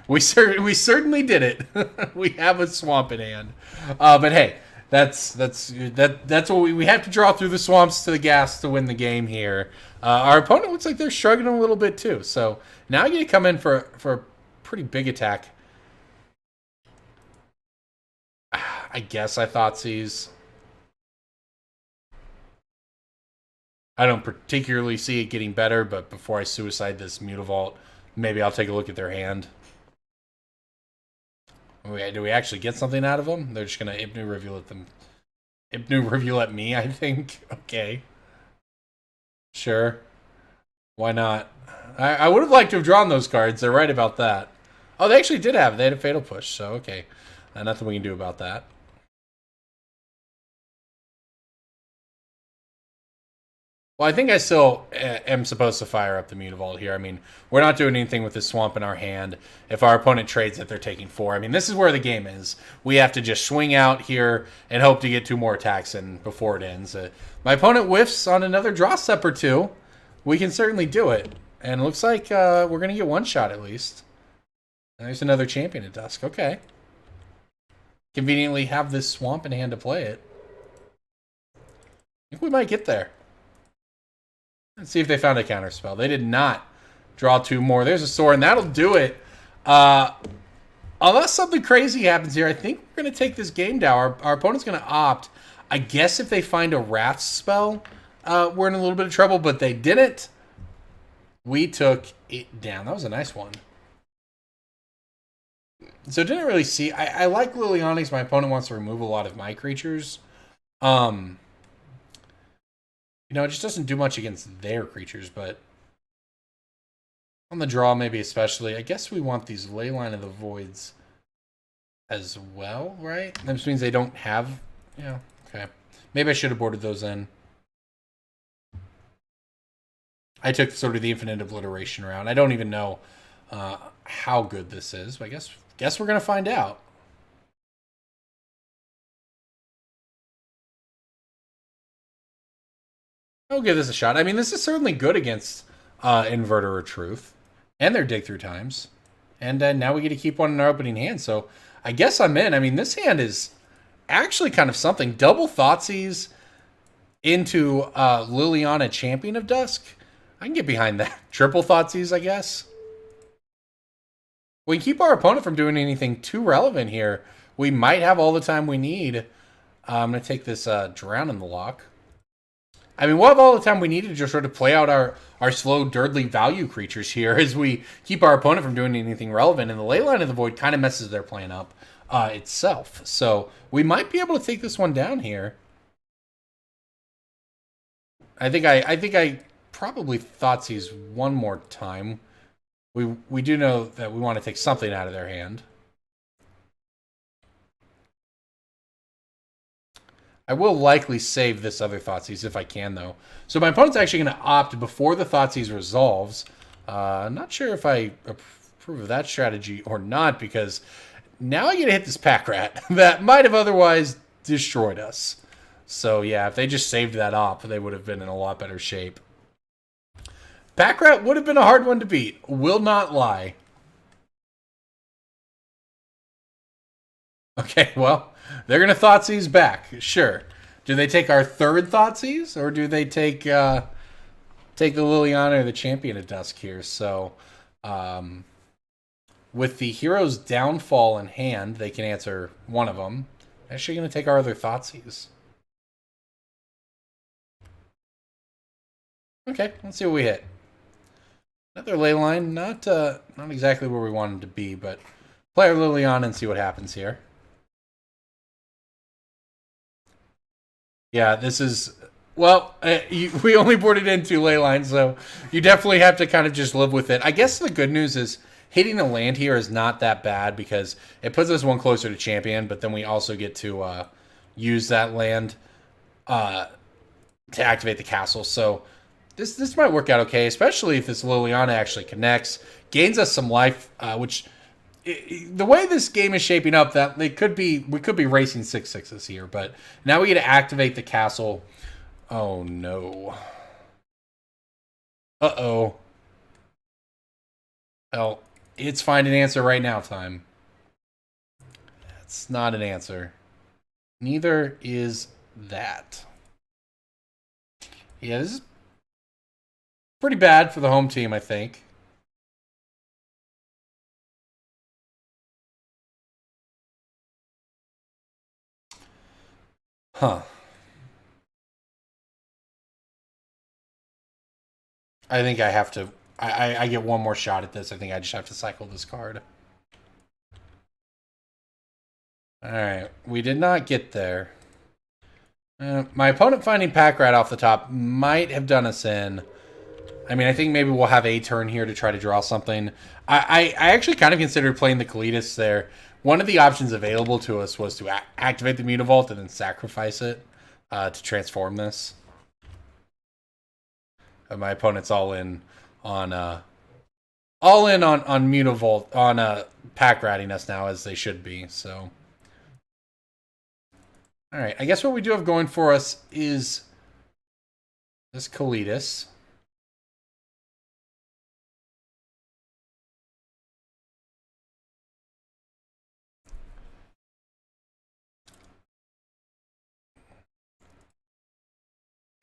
We certainly did it. We have a swamp in hand. But hey, that's what we have to draw through the swamps to the gas to win the game here. Our opponent looks like they're struggling a little bit too. So now I get to come in for a pretty big attack. I guess I Thoughtseize. I don't particularly see it getting better, but before I suicide this Mutavault, maybe I'll take a look at their hand. Do we actually get something out of them? They're just going to Ibnu Rivulet them. Ibnu Rivulet me, I think. Okay. Sure. Why not? I would have liked to have drawn those cards. They're right about that. Oh, they actually did have. They had a Fatal Push, so okay. Nothing we can do about that. Well, I think I still am supposed to fire up the Mutavault here. I mean, we're not doing anything with this swamp in our hand. If our opponent trades it, they're taking 4. I mean, this is where the game is. We have to just swing out here and hope to get 2 more attacks in before it ends. My opponent whiffs on another draw step or 2. We can certainly do it. And it looks like we're going to get 1 shot at least. And there's another Champion of Dusk. Okay. Conveniently have this swamp in hand to play it. I think we might get there. Let's see if they found a counterspell. They did not draw 2 more. There's a Sorin. That'll do it. Unless something crazy happens here, I think we're going to take this game down. Our opponent's going to opt. I guess if they find a Wrath spell, we're in a little bit of trouble, but they didn't. We took it down. That was a nice one. So didn't really see. I like Liliana. My opponent wants to remove a lot of my creatures. You know, it just doesn't do much against their creatures, but on the draw maybe especially. I guess we want these Leyline of the Voids as well, right? That just means they don't have... Yeah, okay. Maybe I should have boarded those in. I took sort of the Infinite Obliteration route. I don't even know how good this is, but I guess we're going to find out. I'll give this a shot. I mean, this is certainly good against Inverter or Truth. And their dig through times. And now we get to keep one in our opening hand. So I guess I'm in. I mean, this hand is actually kind of something. Double Thoughtseize into Liliana Champion of Dusk. I can get behind that. Triple Thoughtseize, I guess. We keep our opponent from doing anything too relevant here. We might have all the time we need. I'm going to take this Drown in the Lock. I mean, we'll have all the time we need to just sort of play out our slow, dirtly value creatures here as we keep our opponent from doing anything relevant. And the Leyline of the Void kind of messes their plan up itself. So we might be able to take this one down here. I think I probably Thoughtseize one more time. We do know that we want to take something out of their hand. I will likely save this other Thoughtseize if I can, though. So my opponent's actually going to opt before the Thoughtseize resolves. I'm not sure if I approve of that strategy or not, because now I get to hit this Pack Rat that might have otherwise destroyed us. So yeah, if they just saved that op, they would have been in a lot better shape. Pack Rat would have been a hard one to beat. Will not lie. Okay, well, they're going to Thoughtseize back. Sure. Do they take our third Thoughtseize, or do they take the Liliana or the Champion of Dusk here? So, with the hero's downfall in hand, they can answer one of them. Actually going to take our other Thoughtseize. Okay, let's see what we hit. Another Leyline, not exactly where we wanted to be, but play our Liliana and see what happens here. Yeah, this is... Well, we only boarded in 2 Leylines, so you definitely have to kind of just live with it. I guess the good news is hitting a land here is not that bad because it puts us one closer to champion, but then we also get to use that land to activate the castle. So this might work out okay, especially if this Liliana actually connects, gains us some life, which the way this game is shaping up, that we could be racing 6/6s here. But now we get to activate the castle. Oh no. Uh-oh. Well, it's find an answer right now time. That's not an answer. Neither is that. Yeah, this is pretty bad for the home team, I think. Huh. I think I have to... I get one more shot at this. I think I just have to cycle this card. Alright, we did not get there. My opponent finding Pack Rat off the top might have done us in. I mean, I think maybe we'll have a turn here to try to draw something. I actually kind of considered playing the Kalitas there. One of the options available to us was to activate the Mutavault and then sacrifice it to transform this. My opponent's all in on Mutavault, on Pack Ratting us now, as they should be. So, all right. I guess what we do have going for us is this Kalitas.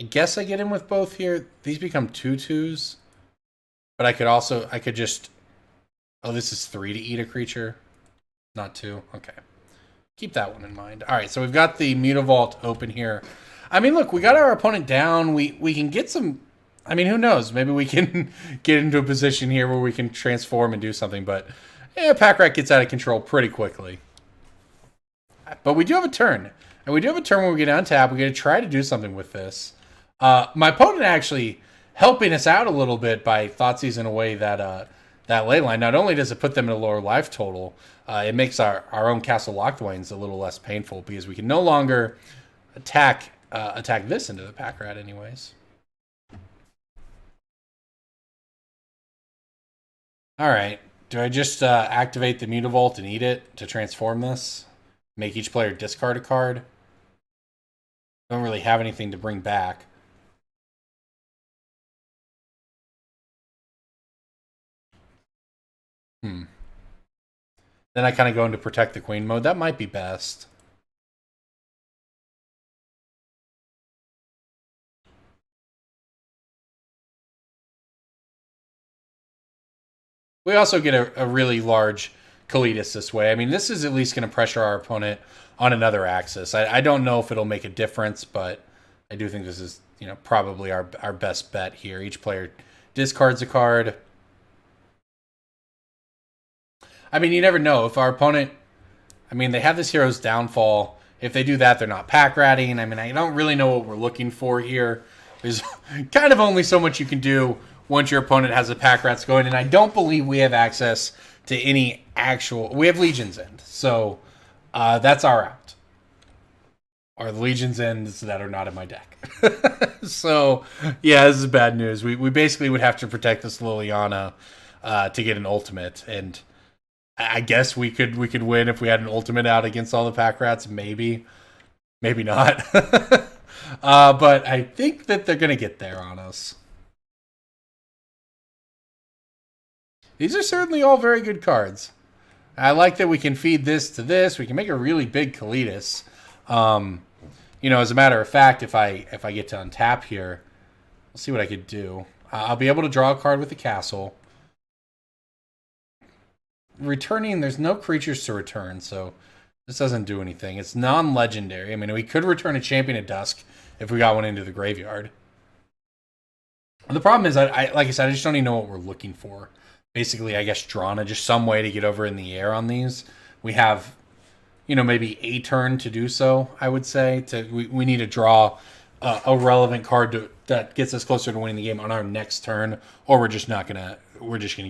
I guess I get in with both here. These become 2/2s. But I could just... Oh, this is 3 to eat a creature. Not 2. Okay. Keep that one in mind. All right, so we've got the Mutavault open here. I mean, look, we got our opponent down. We can get some... I mean, who knows? Maybe we can get into a position here where we can transform and do something. But yeah, Pack Rat gets out of control pretty quickly. But we do have a turn. And we do have a turn where we get on tap. We're going to try to do something with this. My opponent actually helping us out a little bit by Thoughtseize in a way that that Leyline. Not only does it put them in a lower life total, it makes our own Castle Locthwains a little less painful because we can no longer attack this into the Pack Rat anyways. All right. Do I just activate the Mutavault and eat it to transform this? Make each player discard a card? Don't really have anything to bring back. Then I kind of go into Protect the Queen mode. That might be best. We also get a really large Kalitas this way. I mean, this is at least going to pressure our opponent on another axis. I don't know if it'll make a difference, but I do think this is, you know, probably our best bet here. Each player discards a card. I mean, you never know. If our opponent... I mean, they have this Hero's Downfall. If they do that, they're not Pack Ratting. I mean, I don't really know what we're looking for here. There's kind of only so much you can do once your opponent has a Pack Rats going, and I don't believe we have access to any actual... We have Legion's End, so that's our out. Or the Legion's Ends that are not in my deck. So, yeah, this is bad news. We basically would have to protect this Liliana to get an ultimate, and I guess we could win if we had an ultimate out against all the Pack Rats. Maybe not. But I think that they're going to get there on us. These are certainly all very good cards. I like that we can feed this to this. We can make a really big Kalitas. You know, as a matter of fact, if I get to untap here, let's see what I could do. I'll be able to draw a card with the castle. Returning, there's no creatures to return, so this doesn't do anything. It's non-legendary. I mean, we could return a Champion of Dusk if we got one into the graveyard. The problem is, like I said, I just don't even know what we're looking for. Basically, I guess Drana, just some way to get over in the air on these. We have, you know, maybe a turn to do so, I would say. We need to draw a relevant card that gets us closer to winning the game on our next turn, or we're just gonna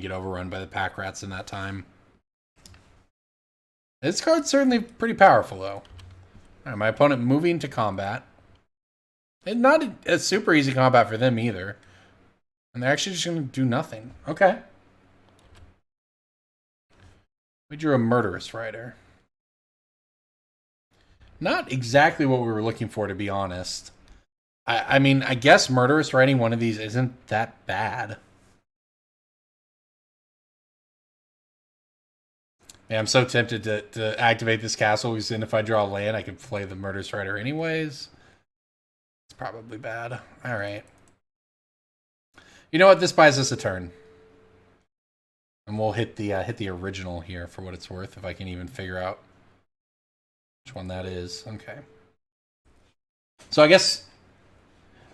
get overrun by the Pack Rats in that time. This card's certainly pretty powerful, though. All right, my opponent moving to combat. And not a super easy combat for them either. And they're actually just going to do nothing. Okay. We drew a Murderous Rider. Not exactly what we were looking for, to be honest. I mean, I guess Murderous Riding one of these isn't that bad. Yeah, I'm so tempted to activate this castle, because then if I draw land, I can play the Murderous Rider anyways. It's probably bad. Alright. You know what? This buys us a turn. And we'll hit the original here for what it's worth, if I can even figure out which one that is. Okay. So I guess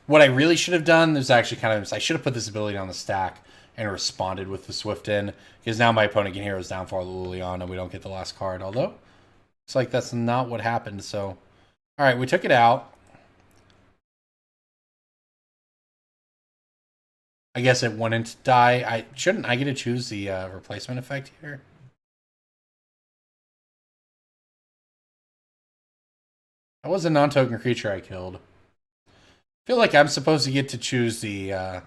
what I really should have done, there's actually kind of, I should have put this ability on the stack and responded with the Swift in, because now my opponent can Hero's Downfall the Liliana, we don't get the last card, although it's like that's not what happened. So alright, we took it out. I guess it wanted to die. Shouldn't I get to choose the replacement effect here? That was a non-token creature I killed. I feel like I'm supposed to get to choose the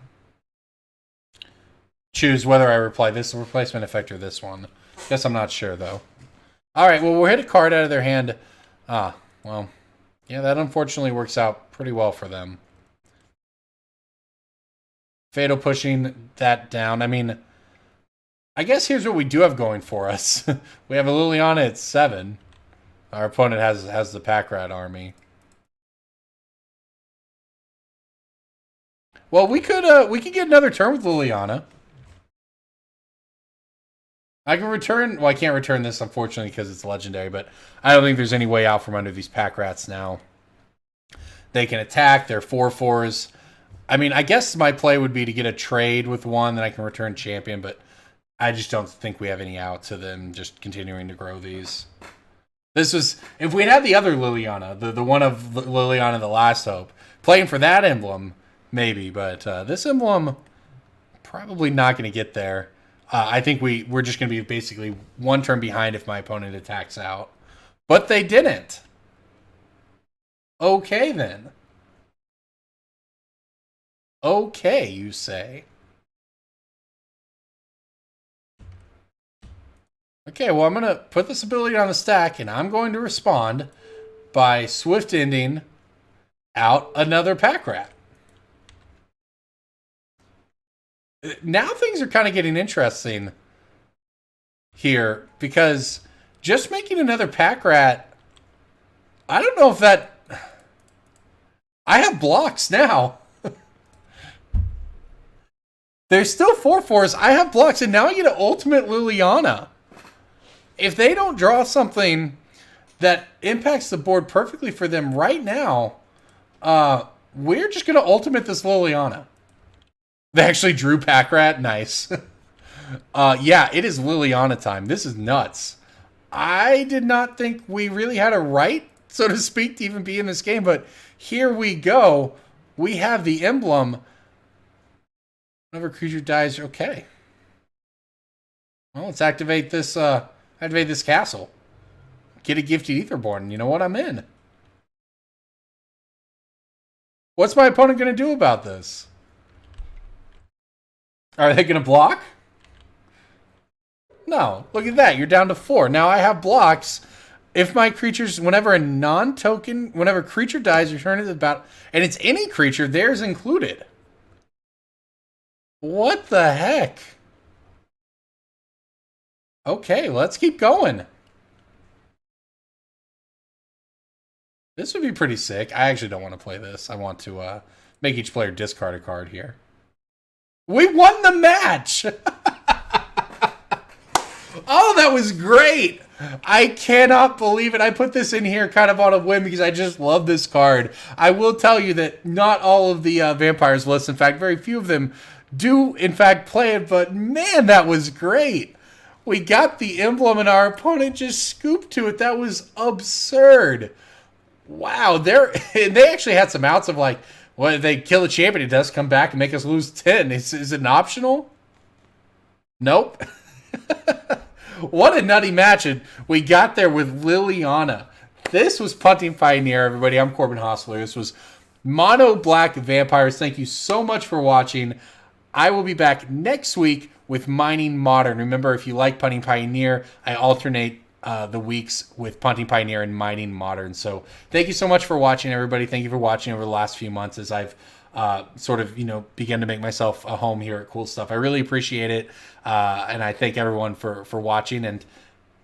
choose whether I reply this replacement effect or this one. Guess I'm not sure though. Alright, well, we'll hit a card out of their hand. Well, yeah, that unfortunately works out pretty well for them. Fatal pushing that down. I mean, I guess here's what we do have going for us. We have a Liliana at 7. Our opponent has the Pack Rat army. Well, we could get another turn with Liliana. I can return. Well, I can't return this unfortunately because it's legendary, but I don't think there's any way out from under these Pack Rats now. They can attack. They're 4/4s. I mean, I guess my play would be to get a trade with one, then I can return Champion, but I just don't think we have any out to them just continuing to grow these. This was, if we had the other Liliana, the one of Liliana the Last Hope, playing for that emblem, maybe, but this emblem, probably not going to get there. I think we're just going to be basically one turn behind if my opponent attacks out. But they didn't. Okay, then. Okay, you say. Okay, well, I'm going to put this ability on the stack, and I'm going to respond by Swift ending out another Pack Rat. Now things are kind of getting interesting here, because just making another Pack Rat, I don't know if that... I have blocks now. There's still 4/4s. I have blocks, and now I get an ultimate Liliana. If they don't draw something that impacts the board perfectly for them right now, we're just going to ultimate this Liliana. They actually drew Pack Rat. Nice. Yeah, it is Liliana time. This is nuts. I did not think we really had a right, so to speak, to even be in this game, but here we go. We have the emblem. Whenever creature dies, okay. Well, let's activate this castle. Get a Gifted Aetherborn. You know what? I'm in. What's my opponent going to do about this? Are they going to block? No. Look at that. You're down to 4. Now I have blocks. If my creatures, whenever creature dies, return to the battle, and it's any creature, theirs included. What the heck? Okay, let's keep going. This would be pretty sick. I actually don't want to play this. I want to make each player discard a card here. We won the match! Oh, that was great! I cannot believe it. I put this in here kind of on a whim because I just love this card. I will tell you that not all of the Vampires lists, in fact, very few of them do, in fact, play it, but man, that was great. We got the emblem and our opponent just scooped to it. That was absurd. Wow, they actually had some outs of like, well, if they kill a champion, it does come back and make us lose 10. Is it an optional? Nope. What a nutty match. And we got there with Liliana. This was Punting Pioneer, everybody. I'm Corbin Hosler. This was Mono Black Vampires. Thank you so much for watching. I will be back next week with Mining Modern. Remember, if you like Punting Pioneer, I alternate the weeks with Punting Pioneer and Mining Modern. So thank you so much for watching, everybody. Thank you for watching over the last few months as I've sort of, began to make myself a home here at Cool Stuff. I really appreciate it. And I thank everyone for watching. And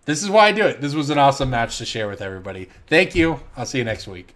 this is why I do it. This was an awesome match to share with everybody. Thank you. I'll see you next week.